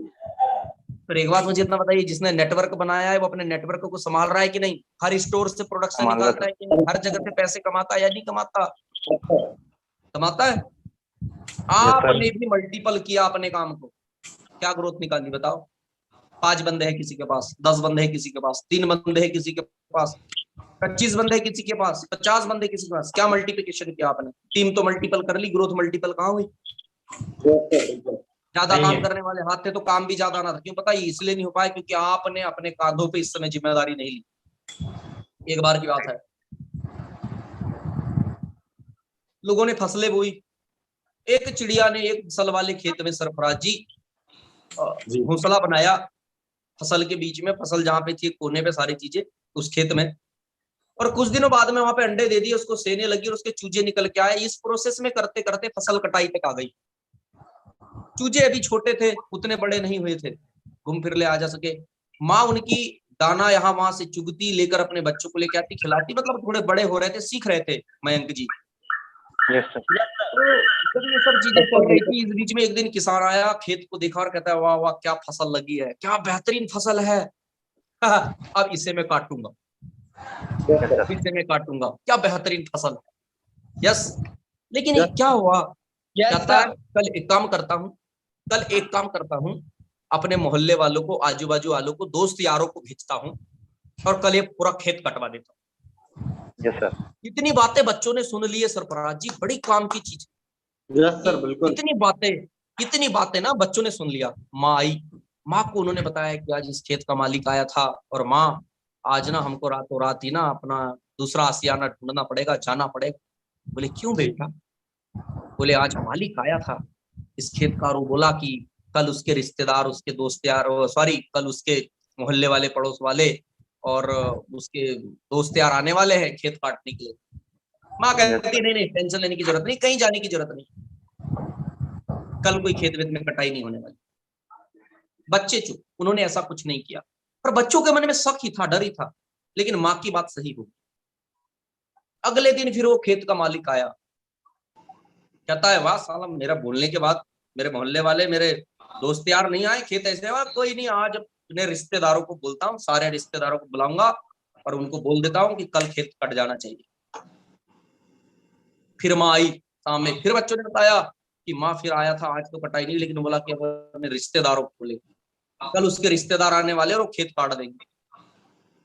फिर एक बात मुझे इतना बताइए, जिसने नेटवर्क बनाया है वो अपने नेटवर्क को संभाल रहा है कि नहीं? हर स्टोर से प्रोडक्शन निकालता है कि नहीं? हर जगह से पैसे कमाता है या नहीं कमाता? कमाता है। आपने भी मल्टीपल किया अपने काम को, क्या ग्रोथ निकाली बताओ? 5 बंदे हैं किसी के पास, 10 बंदे हैं किसी के पास, 3 बंदे हैं किसी के पास, 25 बंदे हैं किसी के पास, 50 बंदे किसी के पास, क्या मल्टीप्लिकेशन किया आपने? टीम तो मल्टीपल कर ली, ग्रोथ मल्टीपल कहाँ हुई? ज्यादा काम करने वाले हाथ थे तो काम भी ज्यादा आना था। क्यों पता? इसलिए नहीं हो पाया क्योंकि आपने अपने कांधों पे इस समय जिम्मेदारी नहीं ली। एक बार की बात है, लोगों ने फसलें बोई, एक चिड़िया ने एक फसल वाले खेत में सरफराज जी घोंसला बनाया फसल के बीच में, फसल जहां पे थी कोने पे सारी चीजें उस खेत में, और कुछ दिनों बाद में वहां पे अंडे दे दिए, उसको सेने लगी और उसके चूजे निकल के आए। इस प्रोसेस में करते करते फसल कटाई तक आ गई। चूजे अभी छोटे थे, उतने बड़े नहीं हुए थे, घूम फिर ले आ जा सके। माँ उनकी दाना यहाँ वहां से चुगती, लेकर अपने बच्चों को लेके आती, खिलाती, मतलब थोड़े बड़े हो रहे थे, सीख रहे थे मयंक जी। Yes sir. तो जब ये सब चीजें चल रही थी, इस बीच में एक दिन किसान आया, खेत को देखा और कहता है वाह वाह क्या फसल लगी है, क्या बेहतरीन फसल है। अब इसे मैं काटूंगा, इसे मैं काटूंगा, क्या बेहतरीन फसल है। यस, लेकिन ये क्या हुआ, कहता है कल एक काम करता हूँ, कल एक काम करता हूँ, अपने मोहल्ले वालों को, आजू बाजू वालों को, दोस्त यारों को भेजता हूँ और कल ये पूरा खेत कटवा देता हूँ। Yes sir. इतनी बातें बच्चों ने सुन ली है सरफराज जी, बड़ी काम की चीज। यस सर, बिल्कुल। इतनी बातें ना बच्चों ने सुन लिया। माँ आई, माँ को उन्होंने बताया कि आज इस खेत का मालिक आया था और माँ आज ना हमको रातों रात ही ना अपना दूसरा आशियाना ढूंढना पड़ेगा, जाना पड़ेगा। बोले क्यों बेटा? बोले आज मालिक आया था इस खेत का और वो बोला कि कल उसके रिश्तेदार, उसके दोस्त यार, सॉरी कल उसके मोहल्ले वाले, पड़ोस वाले और उसके दोस्त यार आने वाले हैं खेत काटने के लिए। माँ कहती नहीं नहीं, टेंशन लेने की जरूरत नहीं, कहीं जाने की जरूरत नहीं, कल कोई खेत वेत में कटाई नहीं होने वाली। बच्चे चुप, उन्होंने ऐसा कुछ नहीं किया। पर बच्चों के मन में शक ही था, डर ही था, लेकिन माँ की बात सही होगी। अगले दिन फिर वो खेत का मालिक आया, कहता है वाह साला, मेरा बोलने के बाद मेरे मोहल्ले वाले, मेरे दोस्त यार नहीं आए, खेत ऐसे है, कोई नहीं, आज अपने रिश्तेदारों को बोलता हूँ, सारे रिश्तेदारों को बुलाऊंगा और उनको बोल देता हूँ कि कल खेत कट जाना चाहिए। फिर माँ आई सामने, फिर बच्चों ने बताया कि माँ फिर आया था, आज तो कटाई नहीं, लेकिन बोला कि अपने रिश्तेदारों को बोले कल उसके रिश्तेदार आने वाले और वो खेत काट देंगे।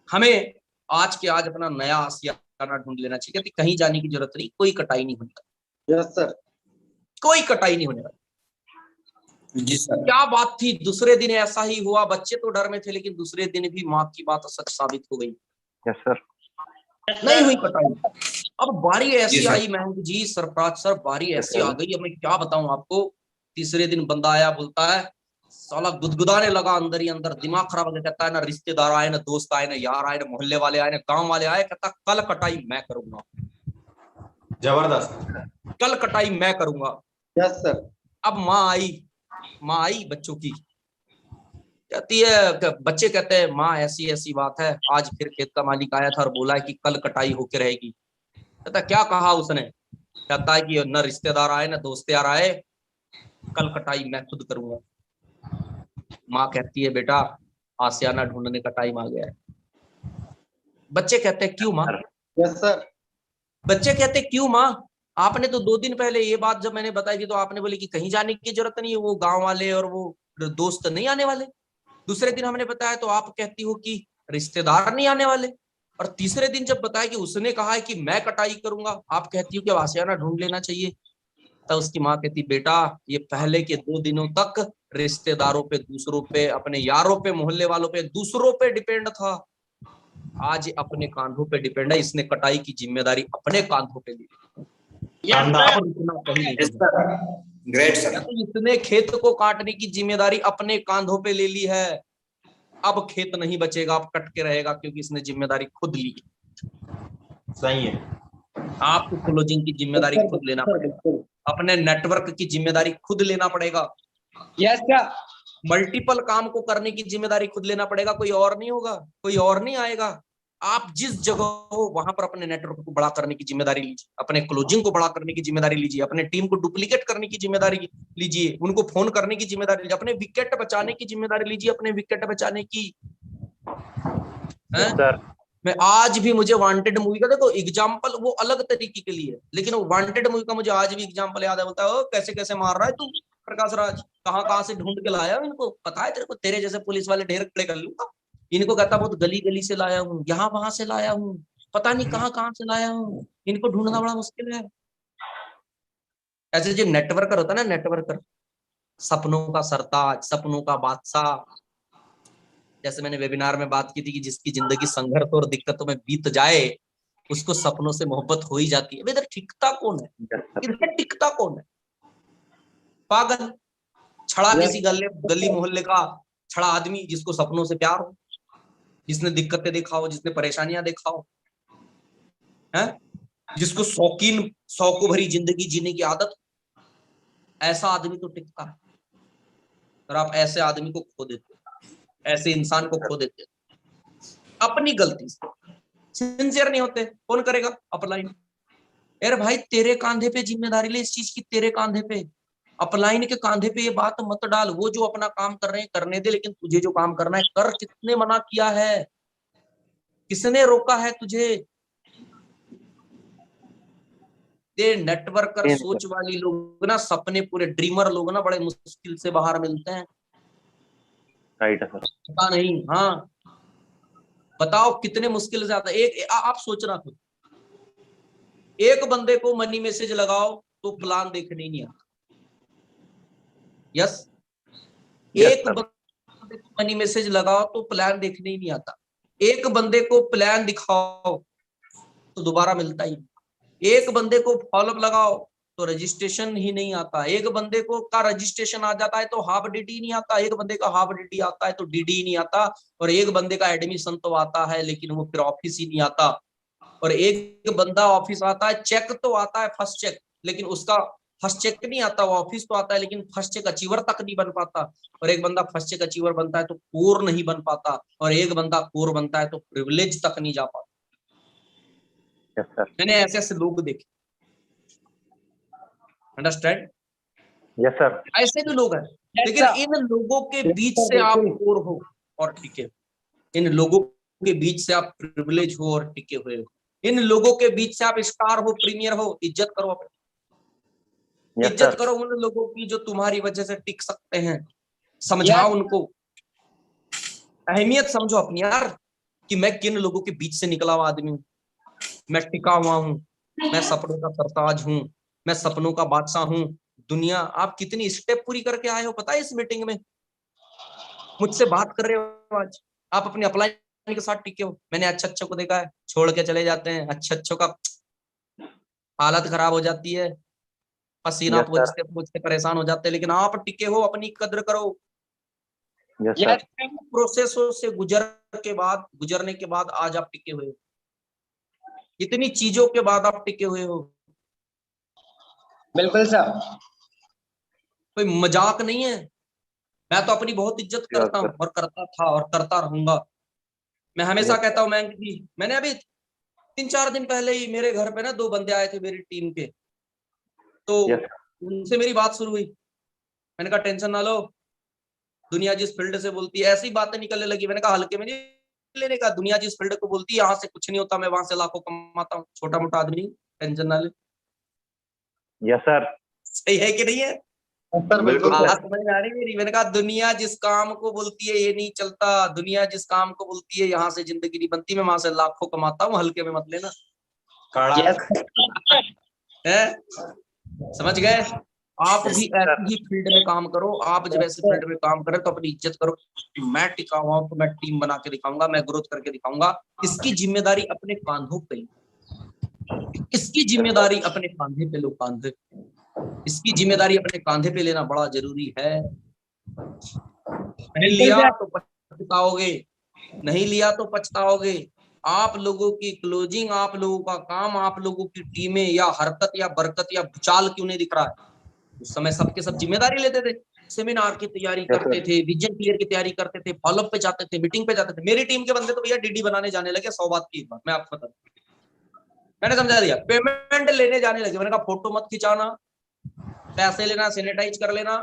हमें आज के आज अपना नया आशियाना ढूंढ लेना चाहिए कि कहीं जाने की जरूरत नहीं, कोई कटाई नहीं होने वाली। यस सर, कोई कटाई नहीं होने वाली। जी सर। क्या बात थी, दूसरे दिन ऐसा ही हुआ। बच्चे तो डर में थे, लेकिन दूसरे दिन भी माँ की बात सच साबित हो गई। Yes sir. नहीं हुई कटाई। अब बारी ऐसी जी सर। आई मयंक जी, सरफराज सर, बारी ऐसी आ गई, अब मैं क्या बताऊं आपको। तीसरे दिन बंदा आया, बोलता है साला गुदगुदाने लगा अंदर ही अंदर, दिमाग खराब हो गया। कहता है ना रिश्तेदार आए, ना दोस्त आए, ना यार आए, ना मोहल्ले वाले आए, ना गांव वाले आए, कहता कल कटाई मैं करूंगा, जबरदस्त, कल कटाई मैं करूंगा। Yes sir. अब माँ आई बच्चों की, कहती है, बच्चे कहते हैं माँ ऐसी ऐसी बात है, आज फिर खेत का मालिक आया था और बोला है कि कल कटाई होके रहेगी। कहता क्या कहा उसने? कहता है कि न रिश्तेदार आए, न दोस्त यार आए, कल कटाई मैं खुद करूंगा। माँ कहती है बेटा आशियाना ढूंढने का टाइम आ गया है। बच्चे कहते हैं क्यों माँ? Yes sir. बच्चे कहते हैं क्यों माँ? आपने तो 2 दिन पहले ये बात जब मैंने बताई थी तो आपने बोली कि कहीं जाने की जरूरत नहीं है, वो गांव वाले और वो दोस्त नहीं आने वाले। दूसरे दिन हमने बताया तो आप कहती हो कि रिश्तेदार नहीं आने वाले, और तीसरे दिन जब बताया कि उसने कहा है कि मैं कटाई करूंगा, आप कहती हो कि आशियाना ढूंढ लेना चाहिए। तब उसकी माँ कहती बेटा ये पहले के 2 दिनों तक रिश्तेदारों पे, दूसरों पे, अपने यारों पे, मोहल्ले वालों पे, दूसरों पे डिपेंड था, आज अपने कांधों पे डिपेंड है। इसने कटाई की जिम्मेदारी अपने कांधों पे ली। Great sir. इसने खेत को काटने की जिम्मेदारी अपने कांधों पे ले ली है। अब खेत नहीं बचेगा, अब कट के रहेगा, क्योंकि इसने जिम्मेदारी खुद ली। सही है। आपको क्लोजिंग की जिम्मेदारी खुद लेना पड़ेगा, अपने नेटवर्क की जिम्मेदारी खुद लेना पड़ेगा। यस क्या? मल्टीपल काम को करने की जिम्मेदारी खुद लेना पड़ेगा, कोई और नहीं होगा, कोई और नहीं आएगा। आप जिस जगह हो वहां पर अपने नेटवर्क को बड़ा करने की जिम्मेदारी लीजिए, अपने क्लोजिंग को बड़ा करने की जिम्मेदारी लीजिए, अपने टीम को डुप्लीकेट करने की जिम्मेदारी लीजिए, उनको फोन करने की जिम्मेदारी लीजिए, अपने विकेट बचाने की जिम्मेदारी लीजिए, अपने विकेट बचाने की। सर मैं आज भी, मुझे वांटेड मूवी का देखो एग्जाम्पल, वो अलग तरीके के लिए, लेकिन वो वांटेड मूवी का मुझे आज भी एग्जाम्पल याद है। बोलता है कैसे कैसे मार रहा है तू प्रकाश राज, कहाँ से ढूंढ के लाया इनको, पता है तेरे को? तेरे जैसे पुलिस वाले ढेर खड़े कर लूंगा इनको। कहता बहुत गली गली से लाया हूँ, यहाँ वहां से लाया हूँ, पता नहीं कहाँ से लाया हूँ, इनको ढूंढना बड़ा मुश्किल है। ऐसे जो नेटवर्कर होता है ना, नेटवर्कर, सपनों का सरताज, सपनों का बादशाह, जैसे मैंने वेबिनार में बात की थी कि जिसकी जिंदगी संघर्ष और दिक्कतों में बीत जाए उसको सपनों से मोहब्बत हो ही जाती है। इधर टिकता कौन है? इधर टिकता कौन है? पागल, छड़ा किसी गली मोहल्ले का छड़ा आदमी जिसको सपनों से प्यार हो, जिसने दिक्कतें देखा हो, जिसने परेशानियां देखा हो। है, जिसको शौको भरी जिंदगी जीने की आदत, ऐसा आदमी तो टिकता है। और आप ऐसे आदमी को खो देते, ऐसे इंसान को खो देते अपनी गलती से। सिंसियर नहीं होते, कौन करेगा अपलाइन? यार भाई तेरे कांधे पे जिम्मेदारी ले इस चीज की, तेरे कांधे पे, अपलाइन के कांधे पे ये बात मत डाल। वो जो अपना काम कर रहे हैं करने दे, लेकिन तुझे जो काम करना है कर। किसने मना किया है? किसने रोका है तुझे? ये नेटवर्कर सोच वाली लोग ना, सपने पूरे ड्रीमर लोग ना, बड़े मुश्किल से बाहर मिलते हैं। राइट है सर। पता नहीं। हाँ बताओ कितने मुश्किल से आता है। आप सोचना खुद, एक बंदे को मनी मैसेज लगाओ तो प्लान देखने नहीं आता। यस, एक बंदे को मनी मैसेज लगाओ तो प्लान देखने ही नहीं आता। एक बंदे को प्लान दिखाओ तो दोबारा मिलता ही। एक बंदे को फॉलोअप लगाओ तो रजिस्ट्रेशन ही नहीं आता। एक बंदे को का रजिस्ट्रेशन आ जाता है तो हाफ डीडी नहीं आता। एक बंदे का हाफ डीडी आता है तो डीडी नहीं आता। और एक बंदे का एडमिशन तो आता है लेकिन वो फिर ऑफिस ही नहीं आता। और एक बंदा ऑफिस आता है, चेक तो आता है फर्स्ट चेक, लेकिन उसका फर्स्ट चेक नहीं आता। वो ऑफिस तो आता है लेकिन फर्स्ट चेक अचीवर तक नहीं बन पाता। और एक बंदा फर्स्ट चेक अचीवर बनता है तो कोर नहीं बन पाता। और एक बंदा कोर बनता है तो प्रिविलेज तक नहीं जा पाता। Yes sir. मैंने ऐसे ऐसे लोग देखे। अंडरस्टैंड? Yes sir. ऐसे भी लोग हैं, लेकिन इन लोगों के बीच से आप कोर हो और टिके हो। इन लोगों के बीच से आप प्रिविलेज हो और टिके हुए हो। इन लोगों के बीच से आप स्टार हो, प्रीमियर हो। इज्जत करो अपनी। इज्जत करो उन लोगों की जो तुम्हारी वजह से टिक सकते हैं। समझाओ उनको, अहमियत समझो अपनी यार, कि मैं किन लोगों के बीच से निकला हुआ आदमी हूँ। मैं टिका हुआ हूँ, मैं सपनों का सरताज हूँ, मैं सपनों का बादशाह हूँ। दुनिया, आप कितनी स्टेप पूरी करके आए हो पता है इस मीटिंग में? मुझसे बात कर रहे हो आज, आप अपने अपलाइन के साथ टिके हो। मैंने अच्छे को देखा है, छोड़ के चले जाते हैं। अच्छों का हालत खराब हो जाती है, पसीना पोंछते परेशान हो जाते हैं। लेकिन आप टिके हो, अपनी कद्र करो। प्रोसेसों से गुजरने के बाद आज आप टिके हुए हो। इतनी चीजों के बाद आप टिके हुए हो। बिल्कुल सर, कोई मजाक नहीं है। मैं तो अपनी बहुत इज्जत करता हूँ और करता था और करता रहूंगा। मैं हमेशा कहता हूँ मैंने अभी 3-4 दिन पहले ही मेरे घर पे ना 2 बंदे आए थे मेरी टीम के, तो उनसे मेरी बात शुरू हुई। मैंने कहा टेंशन ना लो, दुनिया जिस फील्ड से बोलती है, ऐसी बातें निकलने लगी। मैंने कहा हल्के में नहीं लेने का, दुनिया जिस फील्ड को बोलती है यहाँ से कुछ नहीं होता, मैं वहां से लाखों कमाता हूँ। छोटा मोटा आदमी, टेंशन ना ले। Yes sir. सही है कि नहीं है? बिल्कुल समझ में आ रही मेरी? मैंने कहा दुनिया जिस काम को बोलती है ये नहीं चलता, दुनिया जिस काम को बोलती है यहाँ से जिंदगी नहीं बनती, मैं वहां से लाखों कमाता हूँ, हल्के में मत लेना। है? समझ गए? आप भी ऐसी ही फील्ड में काम करो। आप जब ऐसे फील्ड में काम करें तो अपनी इज्जत करो। मैं टिका हुआ हूं तो मैं टीम बना के दिखाऊंगा, मैं ग्रोथ करके दिखाऊंगा। इसकी जिम्मेदारी अपने कांधों पे, इसकी जिम्मेदारी अपने कांधे पे लो। कांधे, इसकी जिम्मेदारी अपने कांधे पे लेना बड़ा जरूरी है। नहीं लिया तो पछताओगे, नहीं लिया तो पछताओगे। आप लोगों की क्लोजिंग, आप लोगों का काम, आप लोगों की टीमें या हरकत या बरकत या भूचाल क्यों नहीं दिख रहा है? उस समय सबके सब जिम्मेदारी लेते थे, सेमिनार की तैयारी करते थे, विजन क्लियर की तैयारी करते थे, फॉलोअप पे जाते थे, मीटिंग पे जाते थे। मेरी टीम के बंदे तो भैया डीडी बनाने जाने लगे। 100 बात की एक बात मैं आपको बता, मैंने समझा दिया। पेमेंट लेने जाने लगे। मैंने कहा फोटो मत खिंचाना, पैसे लेना सैनिटाइज कर लेना,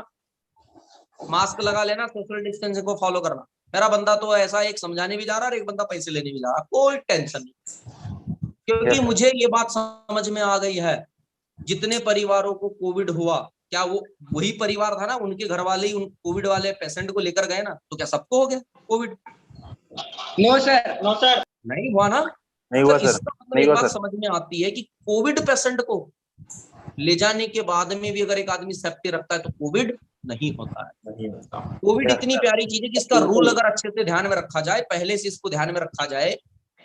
मास्क लगा लेना, सोशल डिस्टेंसिंग को फॉलो करना। मेरा बंदा तो ऐसा एक समझाने भी जा रहा है और एक बंदा पैसे लेने भी जा रहा, कोई टेंशन नहीं। क्योंकि मुझे ये बात समझ में आ गई है, जितने परिवारों को कोविड हुआ, क्या वो वही परिवार था ना, उनके घर वाले ही उन कोविड वाले पेशेंट को लेकर गए ना, तो क्या सबको हो गया Covid? No sir, no sir, नहीं हुआ ना। नहीं हुआ तो सर, नहीं एक हुआ बात सर। समझ में आती है कि कोविड पेशेंट को ले जाने के बाद में भी अगर एक आदमी सेफ्टी रखता है तो कोविड नहीं होता है। कोविड इतनी प्यारी चीज है कि इसका रूल अगर अच्छे से ध्यान में रखा जाए, पहले से इसको ध्यान में रखा जाए,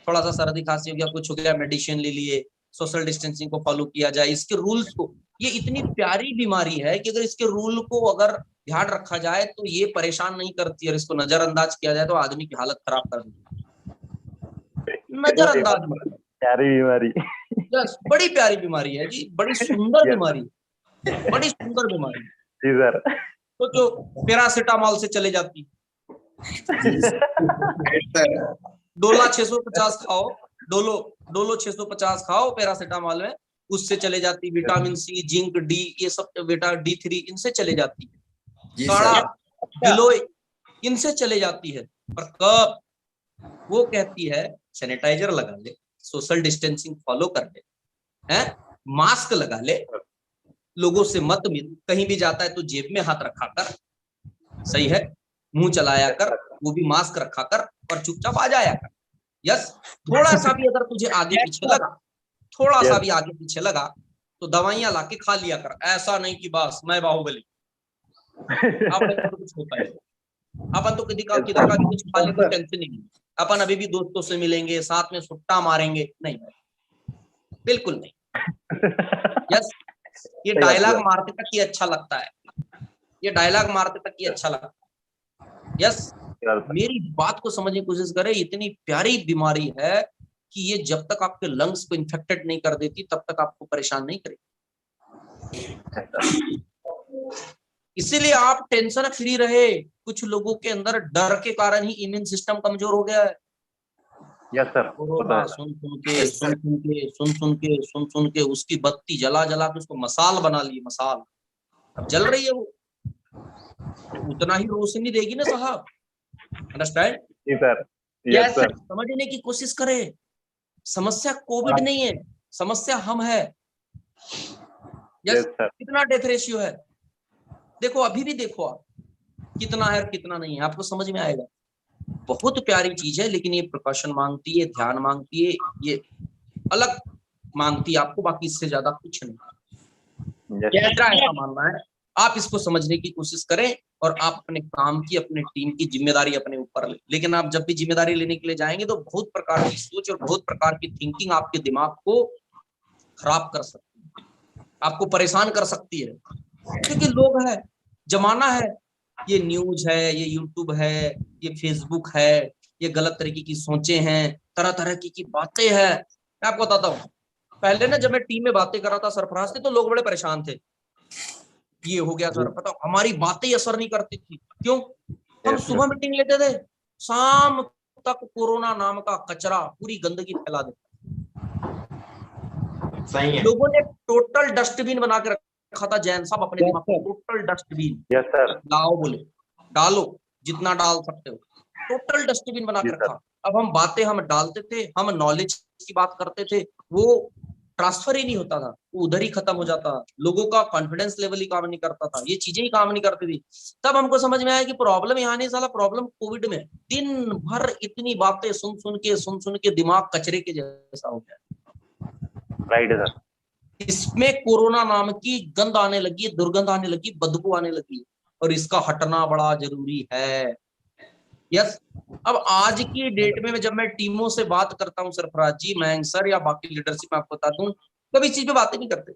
थोड़ा सा सर्दी खांसी हो गया, कुछ हो गया, मेडिसिन ले लिए, सोशल डिस्टेंसिंग को फॉलो किया जाए, इसके रूल्स को। ये इतनी प्यारी बीमारी है कि अगर इसके रूल को अगर ध्यान रखा जाए तो ये परेशान नहीं करती, और इसको नजरअंदाज किया जाए तो आदमी की हालत खराब कर देती। नजरअंदाज मत, प्यारी बीमारी। यस, बड़ी प्यारी बीमारी है जी, बड़ी सुंदर बीमारी, बड़ी सुंदर बीमारी। जी सर। तो जो पैरासिटामोल से चले जाती, डोला 650 खाओ, डोलो 650 खाओ पैरासिटामोल में, उससे चले जाती। विटामिन सी, जिंक, डी, ये सब बेटा D3 इनसे चले जाती है। काढ़ा, गिलोय, इनसे चले जाती है। पर कब वो कहती है सैनिटाइजर लगा ले, सोशल डिस्टेंसिंग फॉलो कर ले, हैं, मास्क लगा ले, लोगों से मत मिल, कहीं भी जाता है तो जेब में हाथ रखा कर, सही है, मुंह चलाया कर, वो भी मास्क रखा कर और चुपचाप आ जाया कर। यस, थोड़ा सा भी अगर तुझे आगे पीछे लगा, थोड़ा सा भी आगे पीछे लगा तो दवाइयां लाके खा लिया कर। ऐसा नहीं कि बस मैं बाहुबली, अपन तो कुछ होता है, अपन तो किधर का कुछ खा ले, कोई टेंशन नहीं, अपन अभी भी दोस्तों से मिलेंगे, साथ में सुट्टा मारेंगे, नहीं बिल्कुल नहीं। यस, ये डायलॉग मारते तक ही अच्छा लगता है, ये डायलॉग मारते तक ही अच्छा लगता है। यस, मेरी बात को समझने की कोशिश करें, इतनी प्यारी बीमारी है कि ये जब तक आपके लंग्स को इन्फेक्टेड नहीं कर देती तब तक आपको परेशान नहीं करेगी। इसीलिए आप टेंशन फ्री रहे। कुछ लोगों के अंदर डर के कारण ही इम्यून सिस्टम कमजोर हो गया है। Yes sir. कोरोना सुन सुन के उसकी बत्ती जला जला के उसको मसाल बना ली, मसाल अब जल रही है वो, उतना ही रोशनी देगी ना साहब। अंडरस्टैंड? Yes sir. समझने की कोशिश करें, समस्या कोविड नहीं है, समस्या हम है। यस, कितना डेथ रेशियो है देखो, अभी भी देखो आप, कितना है और कितना नहीं है, आपको समझ में आएगा। बहुत प्यारी चीज है, लेकिन ये प्रिकॉशन मांगती है, ध्यान मांगती है, ये अलग मांगती है आपको, बाकी इससे ज्यादा कुछ नहीं। मेरा ऐसा मानना है, आप इसको समझने की कोशिश करें और आप अपने काम की, अपने टीम की जिम्मेदारी अपने ऊपर ले। लेकिन आप जब भी जिम्मेदारी लेने के लिए जाएंगे तो बहुत प्रकार की सोच और बहुत प्रकार की थिंकिंग आपके दिमाग को खराब कर सकती है, आपको परेशान कर सकती है। क्योंकि लोग है, जमाना है, ये न्यूज है, ये यूट्यूब है, ये फेसबुक है, ये गलत तरीके की सोचें हैं, तरह तरह की बातें हैं। मैं आपको बताता हूँ, पहले ना जब मैं टीम में बातें कर रहा था सरफराज से, तो लोग बड़े परेशान थे, ये हो गया सर, पता हमारी बातें असर नहीं करती थी। क्यों? हम सुबह मीटिंग लेते थे, शाम तक कोरोना नाम का कचरा, पूरी गंदगी फैला देते। सही है। लोगों ने टोटल डस्टबिन बना के रखा था जैन साहब अपने दिमाग में, टोटल डस्टबिन। Yes sir. लाओ बोले, डालो जितना डाल सकते हो, टोटल डस्टबिन बना के रखा। अब हम बातें हम डालते थे, हम नॉलेज की बात करते थे, वो ट्रांसफर ही नहीं होता था, वो उधर ही खत्म हो जाता। लोगों का कॉन्फिडेंस लेवल ही काम नहीं करता था, ये चीजें ही काम नहीं करती थी। तब हमको समझ में आया कि प्रॉब्लम यहाँ नहीं, साला प्रॉब्लम कोविड में। दिन भर इतनी बातें सुन सुन के दिमाग कचरे के जैसा हो गया। राइट है सर। इसमें कोरोना नाम की गंध आने लगी, दुर्गंध आने लगी, बदबू आने लगी, और इसका हटना बड़ा जरूरी है। यस, अब आज की डेट में जब मैं टीमों से बात करता हूं, सरफराज जी, मैं सर या बाकी लीडरशिप में आपको बता दूं, कभी इस चीज पे बातें नहीं करते।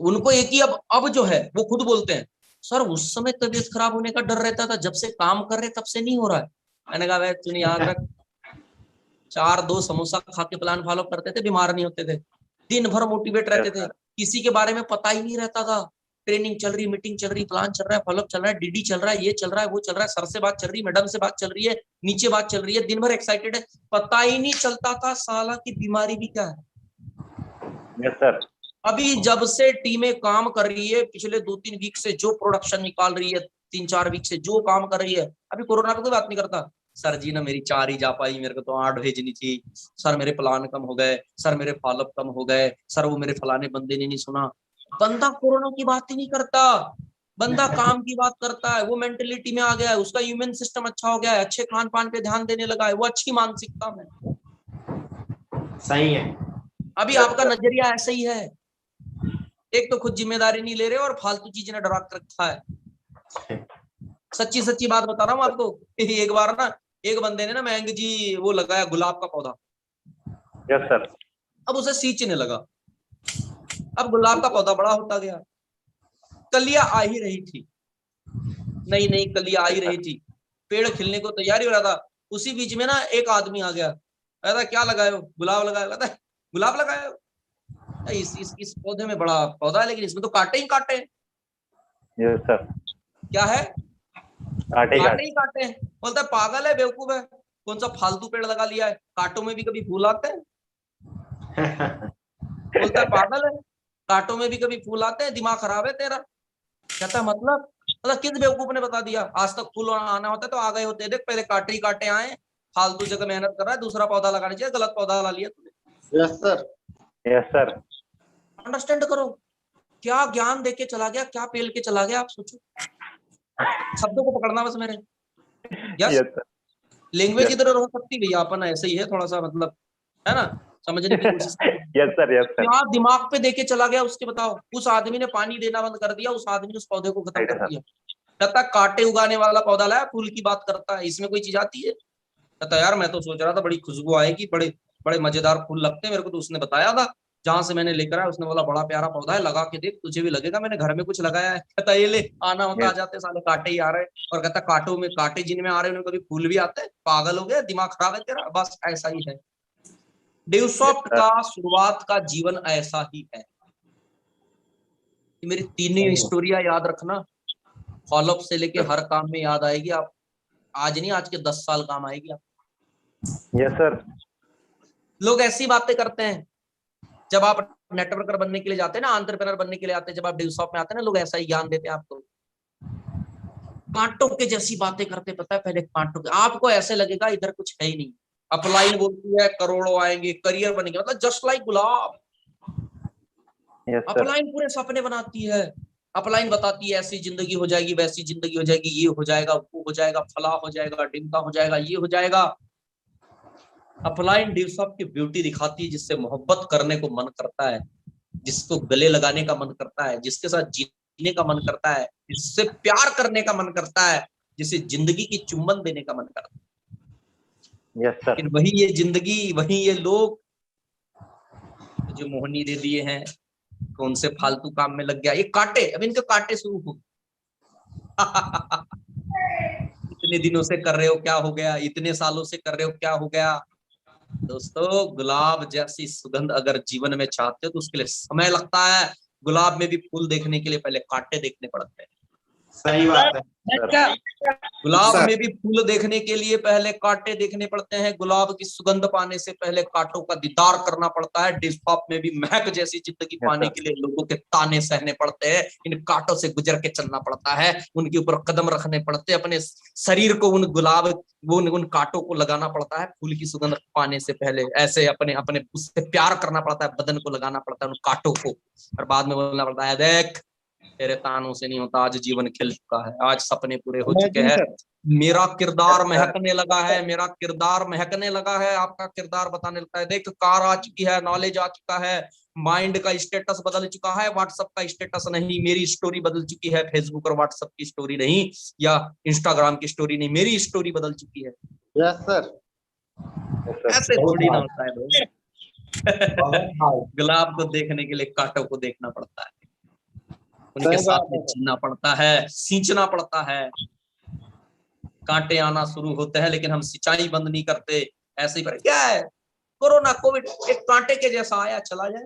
उनको एक ही अब जो है वो खुद बोलते हैं, सर उस समय तबीयत खराब होने का डर रहता था, जब से काम कर रहे तब से नहीं हो रहा है। मैंने कहा भाई तुम याद रख, 4-2 समोसा खा के प्लान फॉलो करते थे, बीमार नहीं होते थे, दिन भर मोटिवेट रहते थे, किसी के बारे में पता ही नहीं रहता था। ट्रेनिंग चल रही, मीटिंग चल रही, प्लान चल रहा है, फॉलोअप चल रहा है, डीडी चल रहा है, ये चल रहा है, वो चल रहा है, सर से बात चल रही है, मैडम से बात चल रही है, नीचे बात चल रही है, दिन भर एक्साइटेड है, पता ही नहीं चलता था साला की बीमारी भी क्या है। Yes sir. अभी जब से टीमें काम कर रही है, पिछले 2-3 वीक से जो प्रोडक्शन निकाल रही है, 3-4 वीक से जो काम कर रही है, अभी कोरोना पे कोई बात नहीं करता। सर जी ना मेरी 4 ही जा पाई, मेरे को तो 8 भेजनी थी, सर मेरे प्लान कम हो गए, सर मेरे फॉलोअप कम हो गए, सर वो मेरे फलाने बंदे ने नहीं सुना। बंदा कोरोना की बात ही नहीं करता, बंदा काम की बात करता है। वो मेंटेलिटी में आ गया है, उसका इम्यून सिस्टम अच्छा हो गया है, अच्छे खान पान पे ध्यान देने लगा है, वो अच्छी मानसिकता में। सही है। अभी आपका नजरिया ऐसा ही है, एक तो खुद जिम्मेदारी नहीं ले रहे और फालतू चीजें ने डरा के रखा है। सच्ची बात बता रहा हूँ आपको, एक बार ना एक बंदे ने ना मयंक जी वो लगाया गुलाब का पौधा। Yes sir. अब उसे सींचने लगा, अब गुलाब का पौधा बड़ा होता गया, कलियां आ ही रही थी, नई कलियां आ ही रही थी, पेड़ खिलने को तैयारी हो रहा था। उसी बीच में ना एक आदमी आ गया, कहता क्या लगाए हो? गुलाब लगाए। कहता गुलाब लगाया इस पौधे में बड़ा पौधा है लेकिन इसमें तो कांटे ही कांटे हैं। Yes sir. क्या है? कांटे कांटे ही कांटे हैं। बोलता है पागल है, बेवकूफ है, कौन सा फालतू पेड़ लगा लिया है, कांटों में भी कभी फूल आते हैं। बोलता है पागल है, कांटों में भी कभी फूल आते हैं, दिमाग खराब है तेरा। कहता है मतलब किस बेवकूफ ने बता दिया? आज तक फूल आना होता है तो आ गए होते, देख पहले कांटे ही कांटे आए, फालतू जगह मेहनत कर रहा है, दूसरा पौधा लगाना चाहिए, गलत पौधा ला लिया तूने। Yes sir. Yes sir. Understand करो, क्या ज्ञान देके चला गया, क्या पेल के चला गया, आप सोचो। शब्दों को पकड़ना बस मेरे। Yes sir. लैंग्वेज इधर हो सकती भैया, अपन ऐसे ही है थोड़ा सा, मतलब है ना, समझने की कोशिश यस सर। Yes sir. क्या दिमाग पे देके चला गया उसके, बताओ। उस आदमी ने पानी देना बंद कर दिया, उस आदमी ने उस पौधे को खत्म कर दिया। कहता कांटे उगाने वाला पौधा लाया, फूल की बात करता है, इसमें कोई चीज आती है? कहता यार मैं तो सोच रहा था बड़ी खुशबू आएगी, बड़े बड़े मजेदार फूल लगते हैं मेरे को, तो उसने बताया था जहां से मैंने लेकर आया, उसने बोला बड़ा प्यारा पौधा है, लगा के देख तुझे भी लगेगा, मैंने घर में कुछ लगाया है। कहता ये ले, आना होता आ जाते साले कांटे ही आ रहे। और कहता कांटों में कांटे जिनमें आ रहे हैं उनमें कभी फूल भी आते हैं, पागल हो गया, दिमाग खराब है तेरा। बस ऐसा ही है डेवसॉफ्ट का शुरुआत का जीवन, ऐसा ही है। मेरी तीनों स्टोरियां याद रखना, फॉलोअप से लेके हर काम में याद आएगी। आप आज नहीं, आज के 10 साल काम आएगी आप। Yes sir. लोग ऐसी बातें करते हैं जब आप नेटवर्कर बनने के लिए जाते हैं ना, एंटरप्रेन्योर बनने के लिए आते हैं, जब आप डेवसॉफ्ट में आते हैं ना, लोग ऐसा ही ज्ञान देते हैं आपको, कांटों के जैसी बातें करते। पता है पहले कांटों के, आपको ऐसे लगेगा इधर कुछ है ही नहीं। अपलाइन बोलती है करोड़ों आएंगे, करियर बनेंगे, मतलब जस्ट लाइक गुलाब। अपलाइन पूरे सपने बनाती है, अपलाइन बताती है ऐसी जिंदगी हो जाएगी, वैसी जिंदगी हो जाएगी, ये हो जाएगा, वो हो जाएगा, फला हो जाएगा, डिमका हो जाएगा, ये हो जाएगा। अपलाइन डेवसॉफ्ट की ब्यूटी दिखाती है, जिससे मोहब्बत करने को मन करता है, जिसको गले लगाने का मन करता है, जिसके साथ जीने का मन करता है, जिससे प्यार करने का मन करता है, जिसे जिंदगी की चुम्बन देने का मन करता है। Yes sir. लेकिन वही ये जिंदगी, वही ये लोग जो मोहनी दे दिए हैं, कौन से फालतू काम में लग गया, ये कांटे, अब इनके कांटे शुरू हो। इतने दिनों से कर रहे हो क्या हो गया, इतने सालों से कर रहे हो क्या हो गया। दोस्तों गुलाब जैसी सुगंध अगर जीवन में चाहते हो तो उसके लिए समय लगता है। गुलाब में भी फूल देखने के लिए पहले कांटे देखने पड़ते हैं। सही बात है। गुलाब में भी फूल देखने के लिए पहले कांटे देखने पड़ते हैं। गुलाब की सुगंध पाने से पहले कांटों का दीदार करना पड़ता है। डेवसॉफ्ट में भी महक जैसी जिंदगी पाने के लिए लोगों के ताने सहने पड़ते हैं, इन कांटों से गुजर के चलना पड़ता है, उनके ऊपर कदम रखने पड़ते हैं, अपने शरीर को उन गुलाब उन कांटों को लगाना पड़ता है। फूल की सुगंध पाने से पहले ऐसे अपने अपने उससे प्यार करना पड़ता है, बदन को लगाना पड़ता है उन कांटों को, और बाद में बोलना पड़ता है देख तेरे तानों से नहीं होता, आज जीवन खिल चुका है, आज सपने पूरे हो चुके हैं, मेरा किरदार महकने लगा है, मेरा किरदार महकने लगा है, आपका किरदार बताने लगता है। देख कार आ चुकी है, नॉलेज आ चुका है, माइंड का स्टेटस बदल चुका है, व्हाट्सएप का स्टेटस नहीं, मेरी स्टोरी बदल चुकी है, फेसबुक और व्हाट्सएप की स्टोरी नहीं, या इंस्टाग्राम की स्टोरी नहीं, मेरी स्टोरी बदल चुकी है। Yes sir. ऐसे थोड़ी ना होता है। गुलाब को देखने के लिए कांटों को देखना पड़ता है, उनके साथ में जीना पड़ता है, सींचना पड़ता है। कांटे आना शुरू होते हैं लेकिन हम सिंचाई बंद नहीं करते। ऐसे ही पर क्या है, कोरोना कोविड एक कांटे के जैसा आया चला जाए।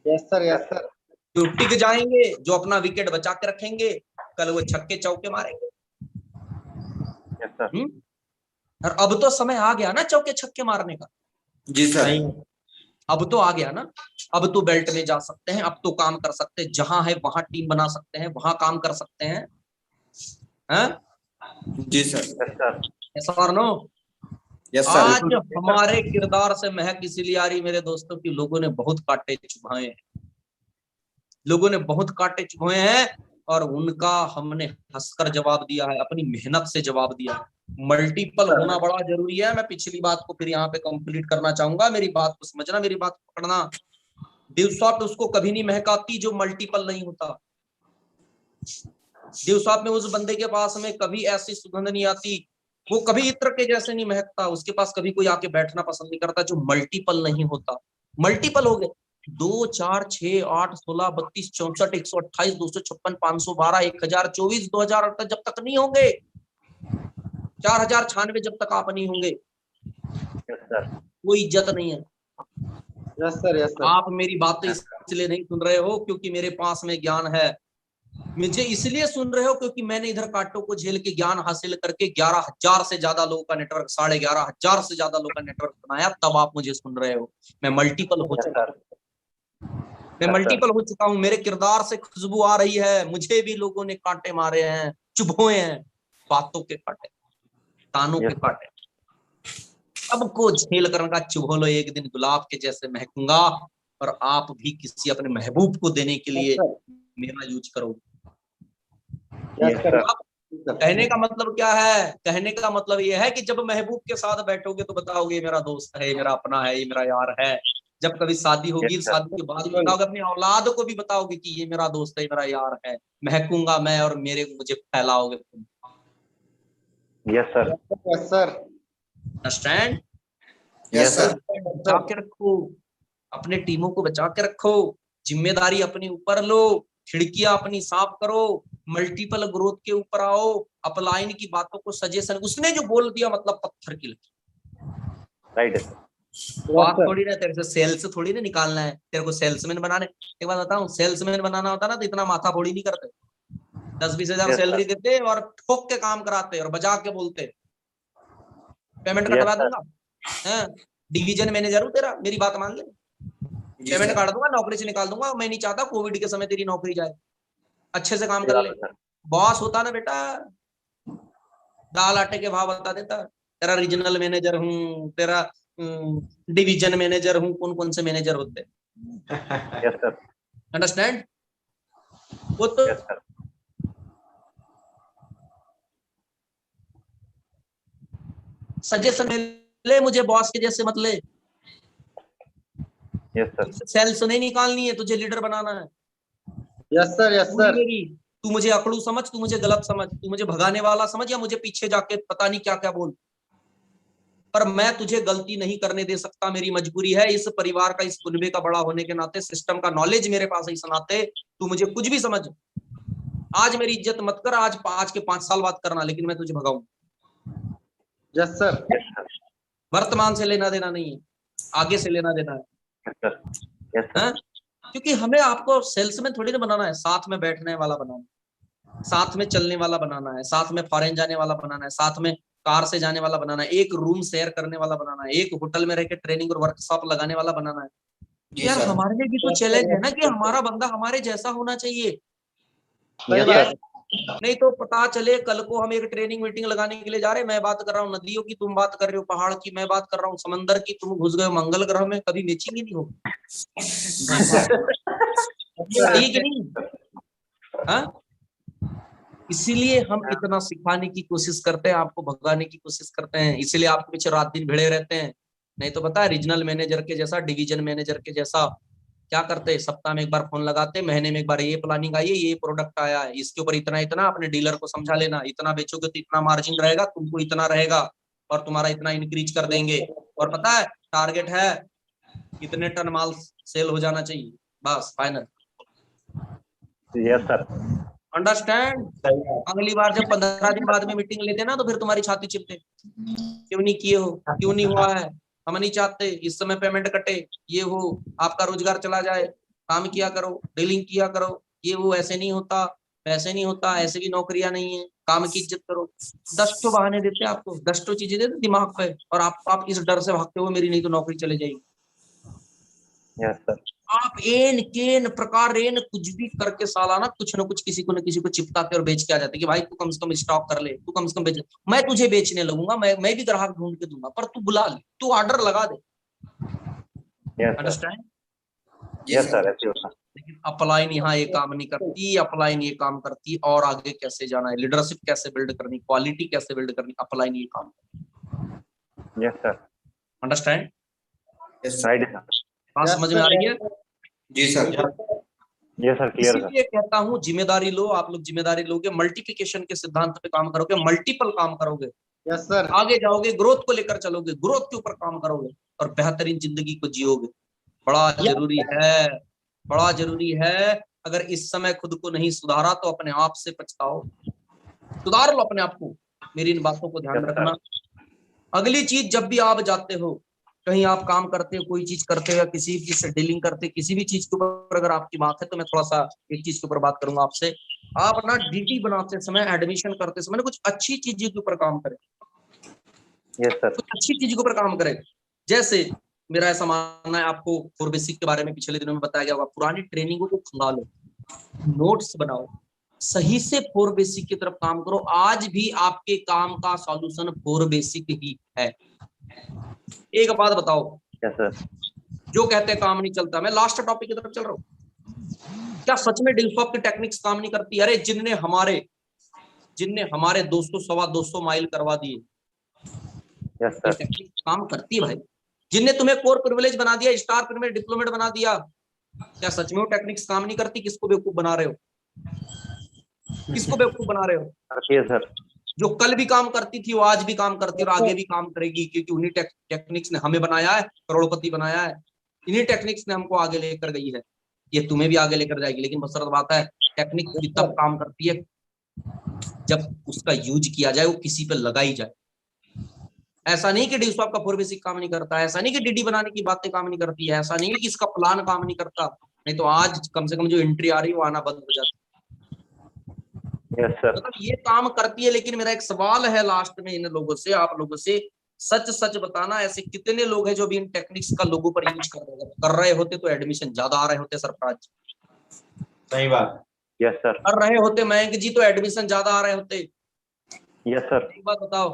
Yes sir. Yes sir. जो टिक जाएंगे, जो अपना विकेट बचा के रखेंगे, कल वो छक्के चौके मारेंगे। Yes sir. और अब तो समय आ गया ना चौके छक्के मारने का। जी सर। अब तो आ गया ना, अब तो बेल्ट में जा सकते हैं, अब तो काम कर सकते हैं, जहां है वहां टीम बना सकते हैं, वहां काम कर सकते हैं, हैं? जी सर। ऐसा और नो। Yes sir. आज हमारे किरदार से महक इसीलिए आ रही मेरे दोस्तों की लोगों ने बहुत कांटे चुभाए हैं, लोगों ने बहुत कांटे चुभाए हैं, और उनका हमने हंसकर जवाब दिया है, अपनी मेहनत से जवाब दिया है। मल्टीपल होना बड़ा जरूरी है। मैं पिछली बात को फिर यहाँ पे कंप्लीट करना चाहूंगा, मेरी बात को समझना, मेरी बात को पकड़ना। डेवसॉफ्ट उसको कभी नहीं महकाती जो मल्टीपल नहीं होता। डेवसॉफ्ट में उस बंदे के पास में कभी ऐसी सुगंध नहीं आती, वो कभी इत्र के जैसे नहीं महकता, उसके पास कभी कोई आके बैठना पसंद नहीं करता जो मल्टीपल नहीं होता। मल्टीपल हो गए 2 4 6 8 16 32 64 128 256 512 1024 2000 तक जब तक नहीं होंगे, 4096 जब तक आप नहीं होंगे, कोई इज्जत नहीं है। Yes sir, yes sir. आप मेरी बातें इसलिए नहीं सुन रहे हो क्योंकि मेरे पास में ज्ञान है, मुझे इसलिए सुन रहे हो क्योंकि मैंने इधर कांटों को झेल के ज्ञान हासिल करके 11,000 से ज्यादा लोगों का नेटवर्क, 11,500 से ज्यादा लोगों का नेटवर्क बनाया, तब आप मुझे सुन रहे हो। मैं मल्टीपल हो चुका हूँ, मैं मल्टीपल हो चुका हूँ, मेरे किरदार से खुशबू आ रही है। मुझे भी लोगों ने कांटे मारे हैं, चुभोए हैं, बातों के कांटे, तानों के कांटे, सबको झेल कर का चुभो लो, एक दिन गुलाब के जैसे महकूंगा और आप भी किसी अपने महबूब को देने के लिए मेरा यूज करोगे। कहने का मतलब क्या है? कहने का मतलब ये है कि जब महबूब के साथ बैठोगे तो बताओगे ये मेरा दोस्त है, ये मेरा अपना है, ये मेरा यार है। जब कभी शादी होगी, शादी के बाद बताओगे, अपनी औलाद को भी बताओगे कि ये मेरा दोस्त है, ये मेरा यार है, महकूंगा मैं और मेरे मुझे फैलाओगे तुम। Yes sir, yes sir. Understand? Yes sir. बचा के रखो, अपने टीमों को बचा के रखो, जिम्मेदारी अपनी ऊपर लो, खिड़कियां अपनी साफ करो, मल्टीपल ग्रोथ के ऊपर आओ, अपलाइन की बातों को सजेशन, उसने जो बोल दिया मतलब पत्थर की लकीर। राइट है। बात थोड़ी ना तेरे से सेल्स थोड़ी ना निकालना है, तेरे को सेल्समैन बनाने। एक बात बताऊं, सेल्समैन बनाना होता ना तो इतना माथा फोड़ी नहीं करते, 10-20 हजार सैलरी देते और ठोक के काम कराते और बजा के बोलते पेमेंट कटवा दूंगा, डिवीजन मैनेजर हूं तेरा, मेरी बात मान ले, पेमेंट काट दूंगा, नौकरी से निकाल दूंगा। मैं नहीं चाहता कोविड के समय तेरी नौकरी जाए, अच्छे से काम कर ले। बॉस होता ना बेटा, दाल आटे के भाव बता देता, तेरा रीजनल मैनेजर हूँ, तेरा डिवीजन मैनेजर हूँ, कौन कौन से मैनेजर होते हैं। अंडरस्टैंड? वो तो सजेशन ले, मुझे बॉस के जैसे मत ले। सेल्स नहीं निकालनी है, तुझे लीडर बनाना है। Yes sir, yes sir. तू मुझे अकड़ू समझ, तू मुझे गलत समझ, तू मुझे भगाने वाला समझ या मुझे पीछे जाके पता नहीं क्या क्या बोल, पर मैं तुझे गलती नहीं करने दे सकता। मेरी मजबूरी है, इस परिवार का, इस कुनबे का बड़ा होने के नाते, सिस्टम का नॉलेज मेरे पास है, इस नाते तू मुझे कुछ भी समझ। आज मेरी इज्जत मत कर, आज के 5 साल बाद करना, लेकिन मैं तुझे भगाऊंगा। Yes sir. वर्तमान से लेना देना नहीं है, आगे से लेना देना है। क्योंकि हमें आपको सेल्समैन थोड़ी ना बनाना है, साथ में बैठने वाला बनाना है, साथ में चलने वाला बनाना है, साथ में फॉरेन जाने वाला बनाना है, साथ में कार से जाने वाला बनाना है, एक रूम शेयर करने वाला बनाना है, एक होटल में रहकर ट्रेनिंग और वर्कशॉप लगाने वाला बनाना है। यार हमारे लिए भी तो चैलेंज है ना कि हमारा बंदा हमारे जैसा होना चाहिए। नहीं तो पता चले कल को हम एक ट्रेनिंग मीटिंग लगाने के लिए जा रहे हैं, मैं बात कर रहा हूँ नदियों की, तुम बात कर रहे हो पहाड़ की, मैं बात कर रहा हूँ समंदर की, तुम घुस गए हो मंगल ग्रह में, कभी मैचिंग ही नहीं होगी। सही कि नहीं? हाँ, इसीलिए हम इतना सिखाने की कोशिश करते हैं, आपको भगाने की कोशिश करते हैं, इसलिए आपके पीछे रात दिन भिड़े रहते हैं। नहीं तो पता है, रीजनल मैनेजर के जैसा, डिवीजन मैनेजर के जैसा क्या करते हैं, सप्ताह में एक बार फोन लगाते, महीने में एक बार ये प्लानिंग आई है, ये प्रोडक्ट आया है, इसके ऊपर इतना इतना, अपने डीलर को समझा लेना, इतना बेचोगे तो इतना मार्जिन रहेगा, तुमको इतना रहेगा और तुम्हारा इतना इंक्रीज कर देंगे। और पता है टारगेट है इतने टन माल सेल हो जाना चाहिए, बस फाइनल। Yes sir. अंडरस्टैंड? अगली बार जब 15 दिन बाद में मीटिंग लेते ना, तो फिर तुम्हारी छाती चिपटे, क्यों नहीं किए हो, क्यों नहीं हुआ है, हम नहीं चाहते इस समय पेमेंट कटे, ये हो, आपका रोजगार चला जाए, काम किया करो, डीलिंग किया करो, ये वो, ऐसे नहीं होता, ऐसे नहीं होता, ऐसे भी नौकरियां नहीं है, काम की इज्जत करो। 10 तो बहाने देते हैं आपको, 10 तो चीजें देते दिमाग पे, और आप इस डर से भागते हो मेरी नहीं तो नौकरी चले जाएगी। Yes sir. आप एन केन प्रकार कुछ भी करके सालाना कुछ न कुछ किसी को चिपकाते और बेच के आ जाते कि भाई तू कम से कम स्टॉक कर ले, तू कम से कम बेच, मैं तुझे बेचने लगूंगा, मैं भी ग्राहक ढूंढ के दूंगा, पर तू बुला ले, तू ऑर्डर लगा दे। अंडरस्टैंड? Yes sir. लेकिन अपलाइन यहाँ ये काम नहीं करती, अपलाइन ये काम करती और आगे कैसे जाना है, लीडरशिप कैसे बिल्ड करनी, क्वालिटी कैसे बिल्ड करनी, अपलाइन ये काम। Yes sir. Understand? Yes right sir. बात समझ में आ रही है? जी sir. Yes sir, clear sir. इसलिए कहता हूँ जिम्मेदारी लो, आप लोग जिम्मेदारी लोगे, मल्टीप्लिकेशन के सिद्धांत पे काम करोगे, मल्टीपल काम करोगे, यस सर, आगे जाओगे, ग्रोथ को लेकर चलोगे, ग्रोथ के ऊपर काम करोगे और बेहतरीन जिंदगी को जियोगे। बड़ा जरूरी है, बड़ा जरूरी है। अगर इस समय खुद को नहीं सुधारा तो अपने आप से पछताओ, सुधार लो अपने आप को। मेरी इन बातों को ध्यान रखना। अगली चीज, जब भी आप जाते हो कहीं आप काम करते हो, कोई चीज करते हो या किसी भी चीज से डीलिंग करते हो, किसी भी चीज के ऊपर अगर आपकी बात है तो मैं थोड़ा सा एक चीज के ऊपर बात करूंगा आपसे। आप ना डीडी बनाते समय, एडमिशन करते समय कुछ अच्छी चीजों के ऊपर काम करें। Yes sir. कुछ अच्छी चीजों के ऊपर काम करें। जैसे मेरा ऐसा मानना है, आपको कोर बेसिक के बारे में पिछले दिनों में बताया गया होगा, पुरानी ट्रेनिंगों को खंगालो, नोट्स बनाओ, सही से फोर बेसिक की तरफ काम करो। आज भी आपके काम का सॉल्यूशन फोर बेसिक ही है। एक बात बताओ, यस सर। जो कहते हैं काम नहीं चलता, मैं लास्ट टॉपिक की तरफ चल रहा हूँ, क्या सच में डीलसॉफ्ट की टेक्निक्स काम नहीं करती? अरे जिनने हमारे 200 सवा 200 माइल करवा दिए, यस सर। टेक्निक काम करती है भाई। जिनने तुम्हें कोर प्रिविलेज बना दिया, स्टार प्रिविलेज डिप्लोमेट बना दिया, क्या सच में वो टेक्निक्स काम नहीं करती? किसको बेवकूफ बना रहे हो? किसको बेवकूफ बना रहे हो? करती है सर। जो कल भी काम करती थी वो आज भी काम करती है और आगे भी काम करेगी, क्योंकि उन्हीं टेक्निक्स ने हमें बनाया है, करोड़पति बनाया है। इन्हीं टेक्निक्स ने हमको आगे लेकर गई है, ये तुम्हें भी आगे लेकर जाएगी। लेकिन बसरत बात है, टेक्निक भी तब काम करती है जब उसका यूज किया जाए, वो किसी पे लगाई जाए। ऐसा नहीं कि डीसॉफ्ट का फोर बेसिक काम नहीं करता, ऐसा नहीं कि डीडी बनाने की बातें काम नहीं करती है, ऐसा नहीं कि इसका प्लान काम नहीं करता, नहीं तो आज कम से कम जो एंट्री आ रही है वो आना बंद हो जाती है। Yes sir. मतलब ये काम करती है। लेकिन मेरा एक सवाल है लास्ट में इन लोगों से, आप लोगों से, सच सच बताना, ऐसे कितने लोग हैं जो भी इन टेक्निक्स का लोगों पर यूज कर रहे होते तो एडमिशन ज्यादा आ रहे होते? सरफराज, सही बात। Yes sir. कर रहे होते मयंक जी तो एडमिशन ज्यादा आ रहे होते। Yes sir. एक बात बताओ,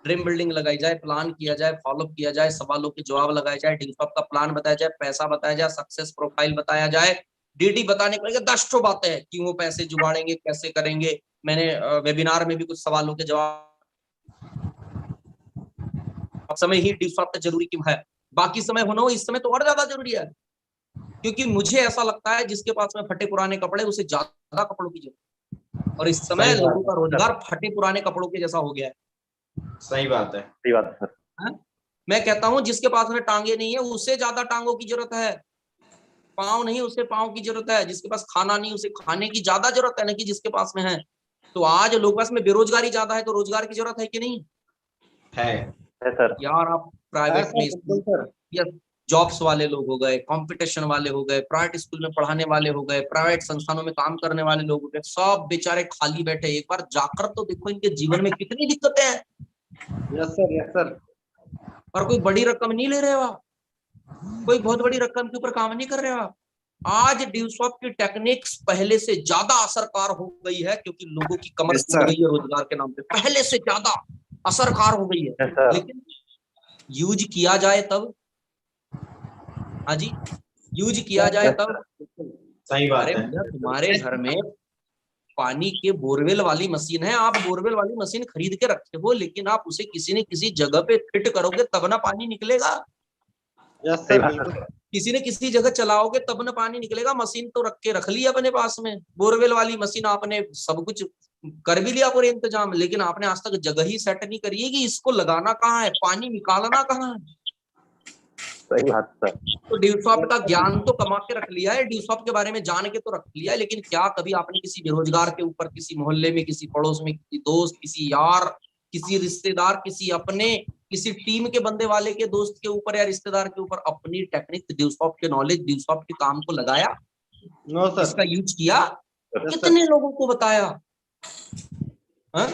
ड्रीम बिल्डिंग लगाई जाए, प्लान किया जाए, फॉलो किया जाए, सवालों के जवाब लगाए जाए, डीलसॉफ्ट का प्लान बताया जाए, पैसा बताया जाए, सक्सेस प्रोफाइल बताया जाए, डीडी बताने को 10 ठो बातें हैं कि वो पैसे जुगाड़ेंगे, कैसे करेंगे। मैंने वेबिनार में भी कुछ सवालों के जवाब, समय ही डीलसॉफ्ट जरूरी क्यों है, बाकी समय होना हो, इस समय तो और ज्यादा जरूरी है। क्योंकि मुझे ऐसा लगता है जिसके पास में फटे पुराने कपड़े, उसे ज्यादा कपड़ों की जरूरत, और इस समय लोगों का रोजगार फटे पुराने कपड़ों के जैसा हो गया है। सही बात है। सही बात है सर। मैं कहता हूं जिसके पास में टांगे नहीं है उसे ज्यादा टांगों की जरूरत है, पाँव नहीं उसे पाँव की जरूरत है, जिसके पास खाना नहीं उसे खाने की ज्यादा जरूरत है, ना कि जिसके पास में है। तो आज लोगों के पास में बेरोजगारी ज्यादा है तो रोजगार की जरूरत है कि नहीं है सर। यार? आप प्राइवेट में या जॉब्स वाले लोग हो गए, कंपटीशन वाले हो गए, प्राइवेट स्कूल में पढ़ाने वाले हो गए, प्राइवेट संस्थानों में काम करने वाले लोग हो गए, सब बेचारे खाली बैठे। एक बार जाकर तो देखो इनके जीवन में कितनी दिक्कतें हैं। Yes sir, yes sir. और कोई बड़ी रकम नहीं ले रहे हो आप, कोई बहुत बड़ी रकम के ऊपर काम नहीं कर रहे हो आप। आज डीलसॉफ्ट की टेक्निक्स पहले से ज्यादा असरकार हो गई है, क्योंकि लोगों की कमर Yes, टूट sir. गई है रोजगार के नाम पे, पहले से ज्यादा असरकार हो गई है। Yes sir. लेकिन यूज किया जाए तब, हाँ जी, यूज किया जाए तब। सही बात अरे है। भैया, तुम्हारे घर में पानी के बोरवेल वाली मशीन है, आप बोरवेल वाली मशीन खरीद के रखे हो, लेकिन आप उसे किसी न किसी जगह पे फिट करोगे तब ना पानी निकलेगा। यस सही सर, बात बिल्कुल। है। किसी ने किसी जगह चलाओगे तब ना पानी निकलेगा। मशीन तो रख ली अपने पास में, बोरवेल वाली मशीन, आपने सब कुछ कर भी लिया पूरे इंतजाम, लेकिन आपने आज तक जगह ही सेट नहीं करी है कि इसको लगाना कहाँ है, पानी निकालना कहाँ है। सही बात सर। तो डीलसॉफ्ट का ज्ञान तो कमा के रख लिया है, डीलसॉफ्ट के बारे में जान के तो रख लिया है, लेकिन क्या कभी आपने किसी बेरोजगार के ऊपर, किसी मोहल्ले में, किसी पड़ोस में, किसी दोस्त, किसी यार, किसी रिश्तेदार, किसी अपने, किसी टीम के बंदे वाले के दोस्त के ऊपर या रिश्तेदार के ऊपर अपनी टेक्निक, डीलसॉफ्ट के नॉलेज, डीलसॉफ्ट के काम को लगाया, नो सर। इसका यूज किया, Yes, sir. कितने लोगों को बताया? हाँ?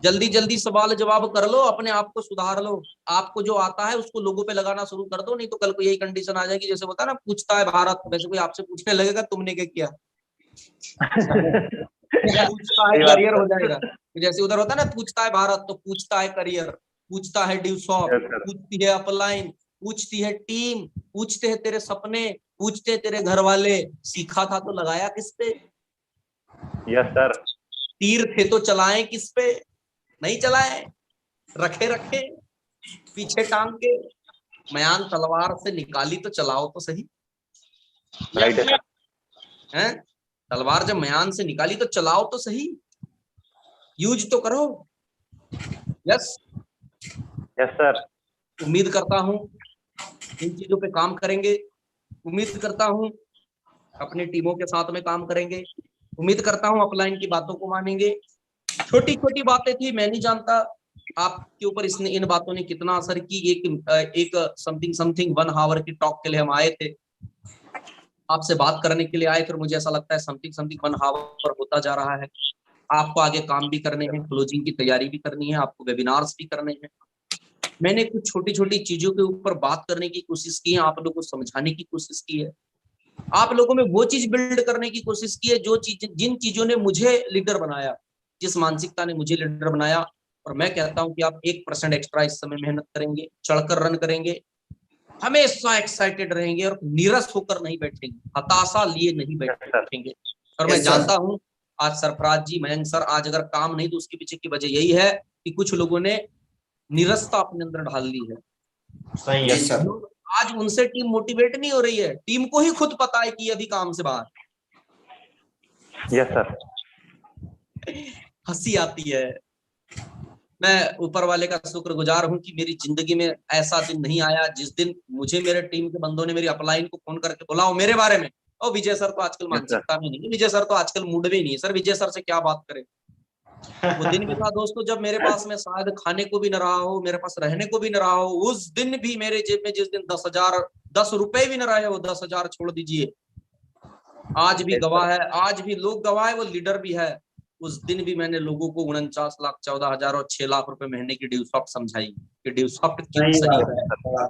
जल्दी जल्दी सवाल जवाब कर लो, अपने आप को सुधार लो, आपको जो आता है उसको लोगों पे लगाना शुरू कर दो, नहीं तो कल को यही कंडीशन आ जाएगी जैसे होता है ना, पूछता है भारत, वैसे कोई आपसे पूछने लगेगा तुमने क्या किया। पूछता है करियर हो जाएगा, जैसे उधर होता है ना, पूछता है भारत तो पूछता है करियर, पूछता है डीलसॉफ्ट, पूछती है अपलाइन, पूछती है टीम, पूछते हैं तेरे सपने, पूछते हैं तेरे घर वाले, सीखा था तो लगाया किस पे? Yes sir. तीर थे तो चलाए किस पे? नहीं चलाए, रखे रखे पीछे टांग के। म्यान तलवार से निकाली तो चलाओ तो सही, राइट हैं? तलवार जब म्यान से निकाली तो चलाओ तो सही, यूज तो करो। Yes yes sir. उम्मीद करता हूं इन चीजों पे काम करेंगे, उम्मीद करता हूं अपनी टीमों के साथ में काम करेंगे, उम्मीद करता हूं अपलाइन की बातों को मानेंगे। छोटी छोटी बातें थी, मैं नहीं जानता आपके ऊपर इसने इन बातों ने कितना असर की। एक समथिंग 1 आवर की टॉक के लिए हम आए थे, आपसे बात करने के लिए आए, फिर मुझे ऐसा लगता है समथिंग 1 आवर होता जा रहा है। आपको आगे काम भी करने हैं, क्लोजिंग की तैयारी भी करनी है, आपको वेबिनार्स भी करने हैं। मैंने कुछ छोटी छोटी चीजों के ऊपर बात करने की कोशिश की है, आप लोगों को समझाने की कोशिश की है, आप लोगों में वो चीज बिल्ड करने की कोशिश की है जो चीज, जिन चीजों ने मुझे लीडर बनाया, जिस मानसिकता ने मुझे लीडर बनाया। और मैं कहता हूं कि आप 1% एक्स्ट्रा इस समय मेहनत करेंगे, चढ़कर रन करेंगे, हमेशा एक्साइटेड रहेंगे और निरस होकर नहीं बैठेंगे, हताशा लिए नहीं बैठेंगे। और मैं Yes, sir. जानता हूं आज सरफराज जी, मयंक सर, आज अगर काम नहीं तो उसके पीछे की वजह यही है कि कुछ लोगों ने निरसता अपने अंदर ढाल ली है। सही जी है। सर। आज उनसे टीम मोटिवेट नहीं हो रही है, टीम को ही खुद पता है कि ये अभी काम से बाहर। Yes sir. हंसी आती है। मैं ऊपर वाले का शुक्रगुजार हूं कि मेरी जिंदगी में ऐसा दिन नहीं आया जिस दिन मुझे मेरे टीम के बंदों ने मेरी अपलाइन को फोन करके बोला मेरे बारे में, ओ विजय सर तो आजकल मानसिकता में नहीं है, विजय सर तो आजकल मूड में ही नहीं है, सर विजय सर से क्या बात करें। वो दिन भी था दोस्तों जब मेरे पास में शायद खाने को भी न रहा हो, मेरे पास रहने को भी न रहा हो। उस दिन भी मेरे जेब में जिस दिन 10 रुपए भी न रहे, वो 10,000 छोड़ दीजिए, आज भी गवाह है, आज भी लोग गवाह है, वो लीडर भी है। उस दिन भी मैंने लोगों को 49,14,000 और 6 लाख रुपए महीने की ड्यू सॉफ्ट समझाई कि ड्यू सॉफ्ट क्यों सही है।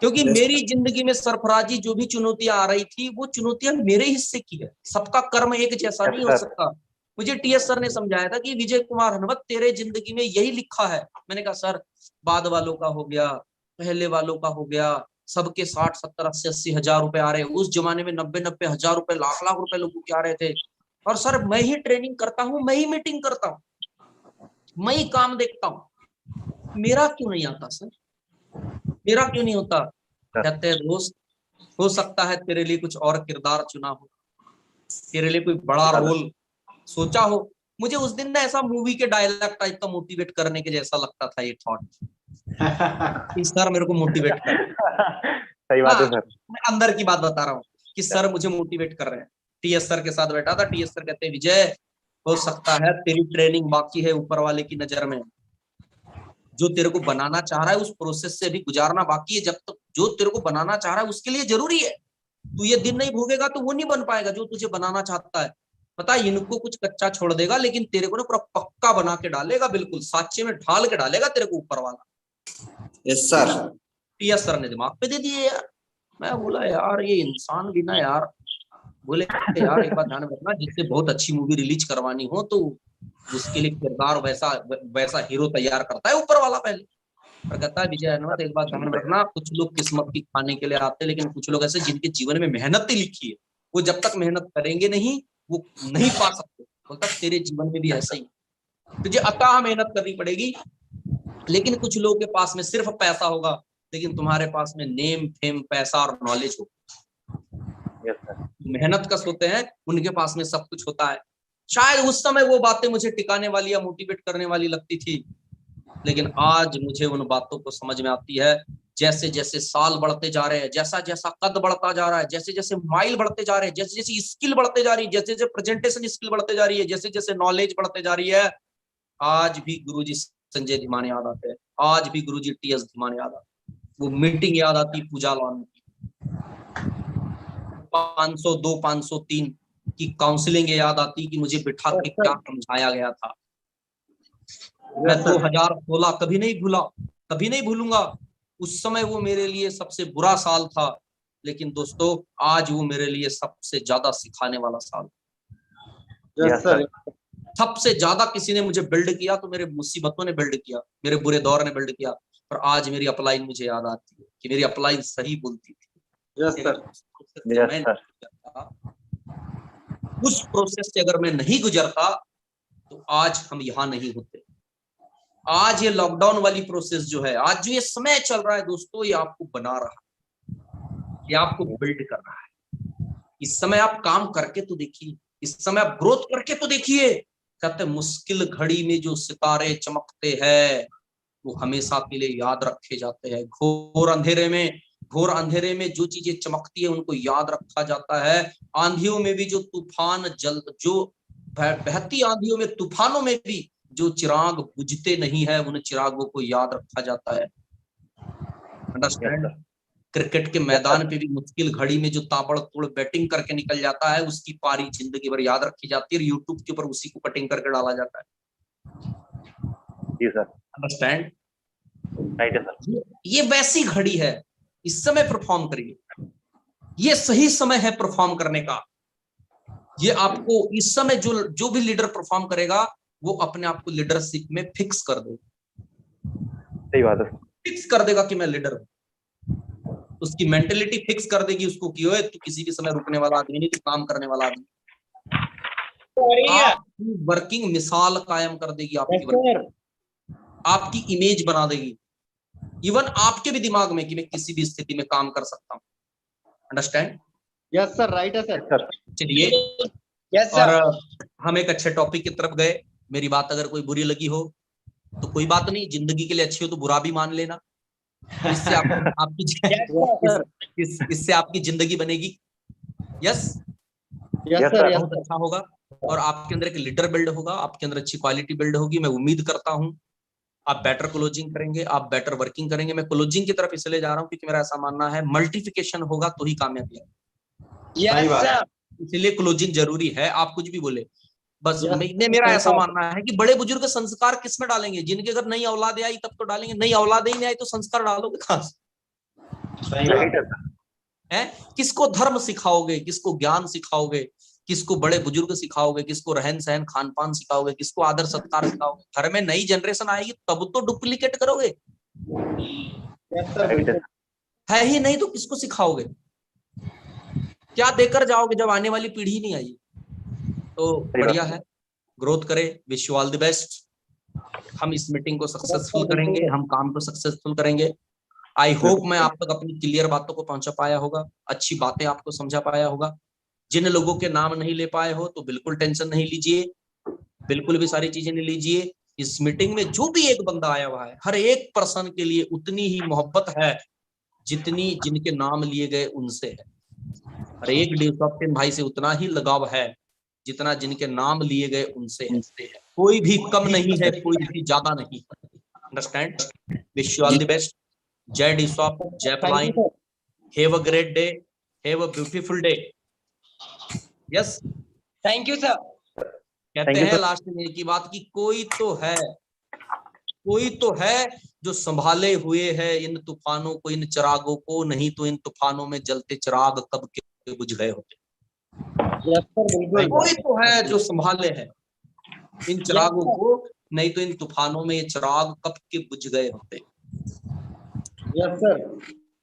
क्योंकि मेरी जिंदगी में सरफराजी जो भी चुनौतियां आ रही थी वो चुनौतियां मेरे हिस्से की है, सबका कर्म एक जैसा नहीं हो सकता। मुझे टीएस सर ने समझाया था कि विजय कुमार हनवत तेरे जिंदगी में यही लिखा है। मैंने कहा सर बाद वालों का हो गया, पहले वालों का हो गया, सबके 60, 70, 80 हजार रुपए आ रहे, उस जमाने में 90 हजार रुपए, लाख लाख रुपए लोगों के आ रहे थे। और सर मैं ही ट्रेनिंग करता हूँ, मैं ही मीटिंग करता हूँ, मैं ही काम देखता हूँ, मेरा क्यों नहीं आता सर, मेरा क्यों नहीं होता। कहते हैं दोस्त हो सकता है तेरे लिए कुछ और किरदार चुना हो, तेरे लिए कोई बड़ा रोल सोचा हो। मुझे उस दिन ना ऐसा मूवी के डायलॉग टाइप का मोटिवेट करने के जैसा लगता था ये थॉट कि सर मेरे को मोटिवेट कर। सही बात है सर। मैं अंदर की बात बता रहा हूँ कि सर मुझे मोटिवेट कर रहे हैं। टीएस सर के साथ बैठा था, टीएस सर कहते हैं विजय हो सकता है तेरी ट्रेनिंग बाकी है ऊपर वाले की नजर में, जो तेरे को बनाना चाह रहा है उस प्रोसेस से भी गुजारना बाकी है। जब तक जो तेरे को बनाना चाह रहा है उसके लिए जरूरी है, तू ये दिन नहीं भोगेगा तो वो नहीं बन पाएगा जो तुझे बनाना चाहता है। पता है इनको कुछ कच्चा छोड़ देगा लेकिन तेरे को ना पूरा पक्का बना के डालेगा, बिल्कुल साचे में ढाल के डालेगा तेरे को ऊपर वाला। Yes sir. टीएस सर ने दिमाग पे दे दिए यार। मैं बोला यार ये इंसान भी ना यार, बोले यार एक बात ध्यान रखना जिससे बहुत अच्छी मूवी रिलीज करवानी हो तो उसके लिए किरदार वैसा हीरो तैयार करता है ऊपर वाला पहले। और कहता है विजय हनुमत एक बात ध्यान रखना, कुछ लोग किस्मत की खाने के लिए आते हैं लेकिन कुछ लोग ऐसे जिनके जीवन में मेहनत ही लिखी है, वो जब तक मेहनत करेंगे नहीं वो नहीं पा सकते। बोलता तेरे जीवन में भी ऐसा ही, तुझे अथाह मेहनत करनी पड़ेगी। लेकिन कुछ लोगों के पास में सिर्फ पैसा होगा लेकिन तुम्हारे पास में नेम फेम पैसा और नॉलेज होगा। मेहनत कश होते हैं उनके पास में सब कुछ होता है। शायद उस समय वो बातें मुझे टिकाने वाली या मोटिवेट करने वाली लगती थी, लेकिन आज मुझे उन बातों को समझ में आती है। जैसे जैसे साल बढ़ते जा रहे हैं, जैसा जैसा कद बढ़ता जा रहा है, जैसे जैसे माइल बढ़ते जा रहे हैं, जैसे जैसे स्किल बढ़ते जा रही है, जैसे जैसे प्रेजेंटेशन स्किल बढ़ते जा रही है, जैसे जैसे नॉलेज बढ़ते जा रही है, आज भी गुरुजी संजय धीमान याद आते हैं, आज भी गुरुजी टीएस धीमान याद आते हैं, वो मीटिंग याद आती पूजा लॉन की 502 503 की काउंसलिंग याद आती कि मुझे बिठा के क्या समझाया गया था। मैं 2016 कभी नहीं भूला, कभी नहीं भूलूंगा। उस समय वो मेरे लिए सबसे बुरा साल था, लेकिन दोस्तों आज वो मेरे लिए सबसे ज्यादा सिखाने वाला साल। सबसे ज्यादा किसी ने मुझे बिल्ड किया तो मेरे मुसीबतों ने बिल्ड किया, मेरे बुरे दौर ने बिल्ड किया। और आज मेरी अपलाइन मुझे याद आती है कि मेरी अपलाइन सही बोलती थी। Yes sir. उस प्रोसेस से अगर मैं नहीं गुजरता तो आज हम यहाँ नहीं होते। आज ये लॉकडाउन वाली प्रोसेस जो है, आज जो ये समय चल रहा है दोस्तों, ये आपको बना रहा है, ये आपको बिल्ड कर रहा है। इस समय आप काम करके तो देखिए, इस समय आप ग्रोथ करके तो देखिए। कहते मुश्किल घड़ी में जो सितारे चमकते हैं वो हमेशा के लिए याद रखे जाते हैं। घोर अंधेरे में जो चीजें चमकती है उनको याद रखा जाता है। आंधियों में भी जो तूफान जो बहती आंधियों में, तूफानों में भी जो चिराग बुझते नहीं है उन चिरागों को याद रखा जाता है। अंडरस्टैंड? क्रिकेट के मैदान पे भी मुश्किल घड़ी में जो ताबड़तोड़ बैटिंग करके निकल जाता है उसकी पारी जिंदगी भर याद रखी जाती है और यूट्यूब के ऊपर उसी को कटिंग करके डाला जाता है। जी सर। अंडरस्टैंड? राइट है सर। ये वैसी घड़ी है, इस समय परफॉर्म करिए, ये सही समय है परफॉर्म करने का। ये आपको इस समय जो भी लीडर परफॉर्म करेगा वो अपने आप को लीडरशिप में फिक्स कर देगा। सही बात है। फिक्स कर देगा कि मैं लीडर हूं, उसकी मेंटेलिटी फिक्स कर देगी उसको कि ओए तू किसी के समय रुकने वाला आदमी नहीं, तू काम करने वाला आदमी। आपकी वर्किंग मिसाल कायम कर देगी, आपकी वर्किंग, आपकी इमेज बना देगी, इवन आपके भी दिमाग में कि मैं किसी भी स्थिति में काम कर सकता हूँ। अंडरस्टैंड? यस सर, राइट है सर। चलिए, यस और सर। हम एक अच्छे टॉपिक की तरफ गए। मेरी बात अगर कोई बुरी लगी हो तो कोई बात नहीं, जिंदगी के लिए अच्छी हो तो बुरा भी मान लेना, इससे इससे आपकी जिंदगी बनेगी। Yes yes sir. बहुत अच्छा होगा और आपके अंदर एक लीडर बिल्ड होगा, आपके अंदर अच्छी क्वालिटी बिल्ड होगी। मैं उम्मीद करता हूं आप बेटर क्लोजिंग करेंगे, आप बेटर वर्किंग करेंगे। मैं क्लोजिंग की तरफ इसलिए जा रहा हूं क्योंकि मेरा ऐसा मानना है मल्टीफिकेशन होगा तो ही कामयाबी है। इसलिए क्लोजिंग जरूरी है। आप कुछ भी बोले, बस मेरा ऐसा मानना है कि बड़े बुजुर्ग संस्कार किस में डालेंगे? जिनके अगर नई औलाद आई तब तो डालेंगे, नई औलाद ही नहीं आई तो संस्कार डालोगे कहां से? है किसको धर्म सिखाओगे, किसको ज्ञान सिखाओगे, किसको बड़े बुजुर्ग सिखाओगे, किसको रहन सहन खान पान सिखाओगे, किसको आदर सत्कार सिखाओगे? घर में नई जनरेशन आएगी तब तो डुप्लीकेट करोगे, है ही नहीं तो किसको सिखाओगे? क्या देकर जाओगे जब आने वाली पीढ़ी नहीं आई? तो बढ़िया है, ग्रोथ करे। Wish you all the best. हम इस मीटिंग को सक्सेसफुल करेंगे, हम काम को सक्सेसफुल करेंगे। आई होप मैं आप तक अपनी क्लियर बातों को पहुंचा पाया होगा, अच्छी बातें आपको समझा पाया होगा। जिन लोगों के नाम नहीं ले पाए हो तो बिल्कुल टेंशन नहीं लीजिए, बिल्कुल भी सारी चीजें नहीं लीजिए। इस मीटिंग में जो भी एक बंदा आया हुआ है, हर एक पर्सन के लिए उतनी ही मोहब्बत है जितनी जिनके नाम लिए गए उनसे है। हर एक डिस्ट्रप्शन भाई से उतना ही लगाव है जितना जिनके नाम लिए गए उनसे है। कोई भी कम नहीं है, कोई भी ज्यादा नहीं। Understand? Wish you all the best. जय डिसॉप, जय पलाइन। Have a great day, have a beautiful day. Yes, thank you sir. कहते हैं लास्ट में की बात की कोई तो है जो संभाले हुए है इन तूफानों को, इन चिरागों को, नहीं तो इन तूफानों में जलते चिराग कब के बुझ गए होते। कोई तो है जो संभाले है इन चिरागों को, नहीं तो इन तूफानों में ये चिराग कब के बुझ गए होते। यस सर,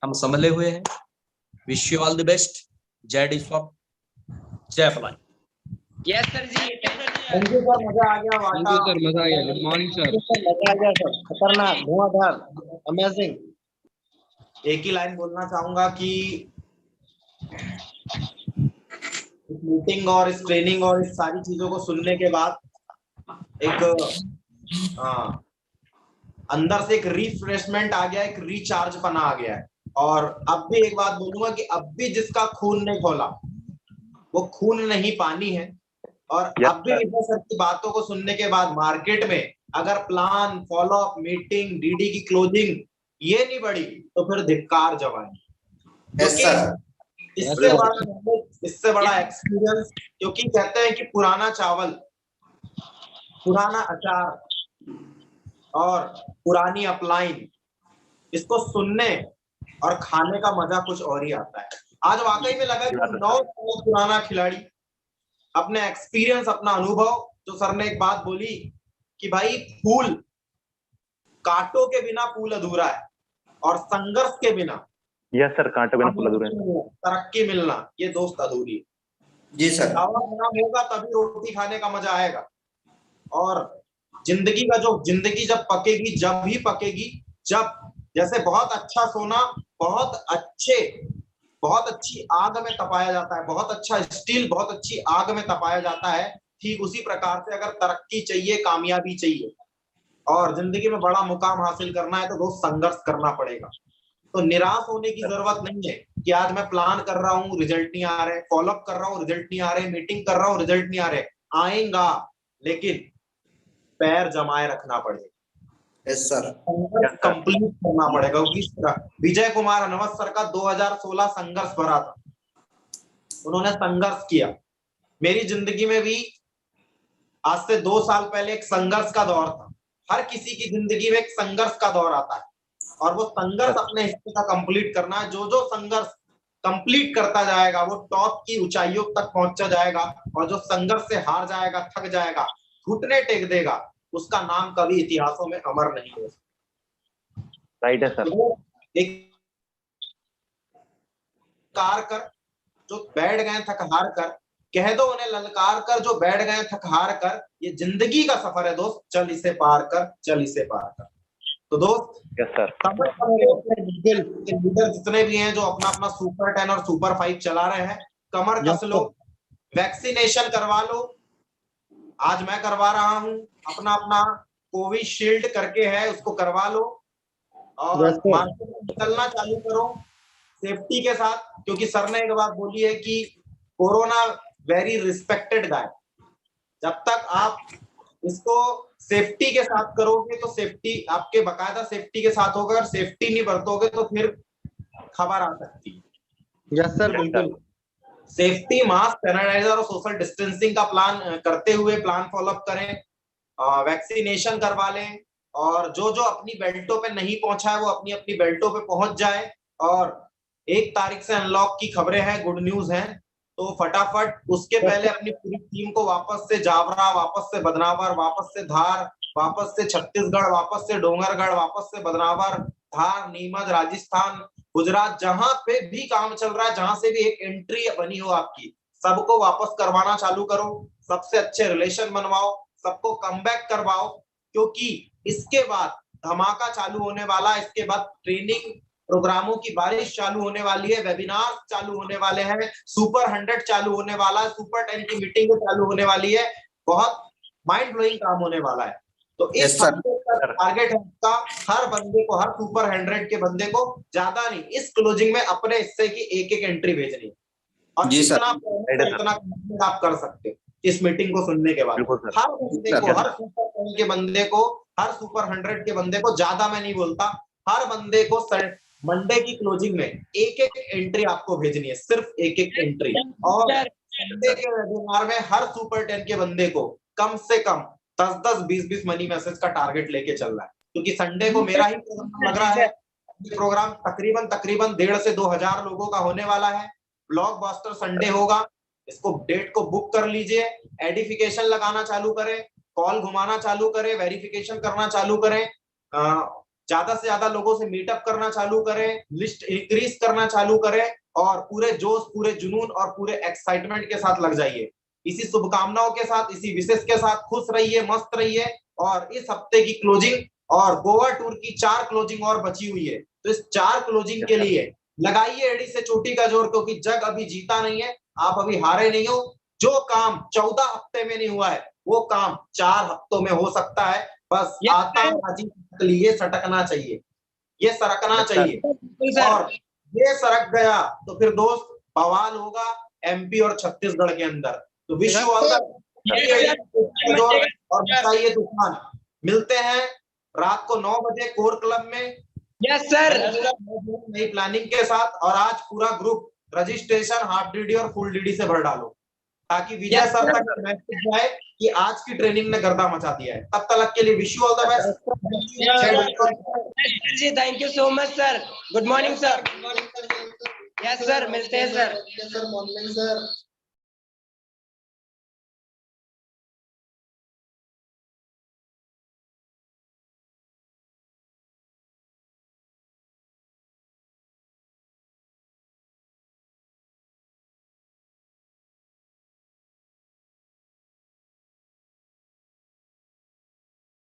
हम संभले हुए हैं। Wish you all the best. जय डिसॉप, जय पलाइन। यस सर जी, थैंक यू सर, मजा आ गया। थैंक यू सर, मजा आ गया। Good morning sir. मजा आ गया सर, खतरनाक, धुआंधार, अमेजिंग। एक ही लाइन बोलना चाहूंगा कि इस मीटिंग और इस ट्रेनिंग और इस सारी चीजों को सुनने के बाद एक अंदर से एक रिफ्रेशमेंट आ गया, एक रिचार्ज पना आ गया है। और अब भी एक बात बोलूंगा कि अब भी जिसका खून नहीं खोला वो खून नहीं पानी है। और अब भी विजय सर की बातों को सुनने के बाद मार्केट में अगर plan, follow up, meeting, DD की क्लोजिंग ये नहीं बढ़ी तो फिर धिक्कार जवानी। इससे बड़ा एक्सपीरियंस, क्योंकि कहते हैं कि पुराना चावल, पुराना अचार और पुरानी अपलाइन, इसको सुनने और खाने का मजा कुछ और ही आता है। आज वाकई में लगा कि 9 साल पुराना खिलाड़ी अपने एक्सपीरियंस, अपना अनुभव, जो सर ने एक बात बोली कि भाई फूल, कांटों के बिना फूल अधूरा है और संघर्ष के बिना, यस सर, कांटों के बिना फूल अधूरा है, तरक्की मिलना ये दोस्त अधूरी है। जी सर। होगा तभी रोटी खाने का मजा आएगा। और जिंदगी का जो जिंदगी जब पकेगी, जब ही पकेगी जब, जैसे बहुत अच्छा सोना बहुत अच्छी आग में तपाया जाता है, बहुत अच्छा स्टील बहुत अच्छी आग में तपाया जाता है, ठीक उसी प्रकार से अगर तरक्की चाहिए, कामयाबी चाहिए और जिंदगी में बड़ा मुकाम हासिल करना है तो दोस्त संघर्ष करना पड़ेगा। तो निराश होने की जरूरत नहीं है कि आज मैं प्लान कर रहा हूँ रिजल्ट नहीं आ रहे, फॉलोअप कर रहा हूँ रिजल्ट नहीं आ रहे, मीटिंग कर रहा हूँ रिजल्ट नहीं आ रहे, आएगा। लेकिन पैर जमाए रखना पड़ेगा, यस सर, कंप्लीट करना पड़ेगा। क्योंकि विजय कुमार हनवत सर का 2016 संघर्ष भरा था, उन्होंने संघर्ष किया। मेरी जिंदगी में भी आज से 2 साल पहले एक संघर्ष का दौर था। हर किसी की जिंदगी में एक संघर्ष का दौर आता है और वो संघर्ष अपने हिस्से का कंप्लीट करना है। जो जो संघर्ष कंप्लीट करता जाएगा वो टॉप की ऊंचाइयों तक पहुंचा जाएगा, और जो संघर्ष से हार जाएगा, थक जाएगा, घुटने टेक देगा, उसका नाम कभी इतिहासों में अमर नहीं हो सकता। राइट है सर। एक कार कर जो बैठ गए थक हार कर, कह दो उन्हें ललकार कर जो बैठ गए थक हार कर, ये जिंदगी का सफर है दोस्त, चल इसे पार कर, चल इसे पार कर। तो दोस्त यस सर, लीडर जितने भी हैं जो अपना अपना सुपर 10 और सुपर 5 चला रहे हैं, कमर कस लो, वैक्सीनेशन करवा लो। आज मैं करवा रहा हूं, अपना अपना कोविशील्ड करके है उसको करवा लो, और मार्केट में चलना चालू करो सेफ्टी के साथ। क्योंकि सर ने एक बात बोली है कि कोरोना वेरी रिस्पेक्टेड गाय। जब तक आप इसको सेफ्टी के साथ करोगे तो सेफ्टी आपके बकायदा सेफ्टी के साथ होगा, अगर सेफ्टी नहीं बरतोगे तो फिर खबर आ सकती है। यस सर, बिल्कुल। सेफ्टी, मास्क, सैनिटाइजर और सोशल डिस्टेंसिंग का प्लान करते हुए प्लान फॉलोअप करें, वैक्सीनेशन करवा लें, और जो जो अपनी बेल्टों पे नहीं पहुंचा है वो अपनी अपनी बेल्टों पे पहुंच जाए। और 1 तारीख से अनलॉक की खबरें हैं, गुड न्यूज है, तो फटाफट उसके पहले अपनी पूरी टीम को वापस से जावरा, वापस से बदनावर, वापस से धार, वापस से छत्तीसगढ़, वापस से डोंगरगढ़, वापस से बदनावर, धार, नीमच, राजस्थान, गुजरात, जहां पे भी काम चल रहा है, जहां से भी एक एंट्री बनी हो आपकी, सबको वापस करवाना चालू करो, सबसे अच्छे रिलेशन बनवाओ, सबको कमबैक करवाओ। क्योंकि इसके बाद धमाका चालू होने वाला है, इसके बाद ट्रेनिंग प्रोग्रामों की बारिश चालू होने वाली है, वेबिनार चालू होने वाले हैं, सुपर 100 चालू होने वाला है, सुपर 10 की मीटिंग चालू होने वाली है, बहुत माइंड ब्लोइंग काम होने वाला है। तो इस टारगेट है आपका, हर बंदे को, हर सुपर 100 के बंदे को, ज्यादा नहीं, इस क्लोजिंग में अपने हिस्से की एक एक एंट्री भेजनी है, और इतना आप कर सकते हो इस मीटिंग को सुनने के बाद। हर बंदे को, हर सुपर 10 के बंदे को, हर सुपर 100 के बंदे को, ज्यादा मैं नहीं बोलता, हर बंदे को मंडे की क्लोजिंग में एक एक एंट्री आपको भेजनी है, सिर्फ एक एक एंट्री। और संडे के वेबिनार में हर सुपर 10 के बंदे को कम से कम 10-10, 20-20 मनी मैसेज का टारगेट लेके चल रहा है। क्योंकि संडे को मेरा ही प्रोग्राम लग रहा है, प्रोग्राम तकरीबन 1,500 से 2,000 लोगों का होने वाला है, ब्लॉकबस्टर संडे होगा। इसको डेट को बुक कर लीजिए, एडिफिकेशन लगाना चालू करें, कॉल घुमाना चालू करें, वेरिफिकेशन करना चालू करें, ज्यादा से ज्यादा लोगों से मीटअप करना चालू करें, लिस्ट इंक्रीज करना चालू करें, और पूरे जोश, पूरे जुनून और पूरे एक्साइटमेंट के साथ लग जाइए। इसी शुभकामनाओं के साथ, इसी विशेष के साथ खुश रहिए, मस्त रहिए। और इस हफ्ते की क्लोजिंग और गोवा टूर की 4 क्लोजिंग और बची हुई है, तो इस 4 क्लोजिंग के लिए लगाइए एड़ी से चोटी का जोर, क्योंकि जग अभी जीता नहीं है, आप अभी हारे नहीं हो। जो काम 14 हफ्ते में नहीं हुआ है वो काम 4 हफ्तों में हो सकता है। बस आताबाजी ये सटकना चाहिए, ये सरकना चाहिए, और ये सरक गया तो फिर दोस्त बवाल होगा एमपी और छत्तीसगढ़ के अंदर। तो विश यू ऑल द और बताइए तूफान। मिलते हैं रात को 9 बजे कोर क्लब में, यस सर, नई प्लानिंग के साथ। और आज पूरा ग्रुप रजिस्ट्रेशन हाफ डीडी और फुल डीडी से भर डालो, ताकि विजय सर तक मैसेज जाए कि आज की ट्रेनिंग ने गर्दा मचा दिया है। तब तक के लिए wish you all the best जी, thank you so much sir, good morning sir. Yes sir, मिलते हैं सर।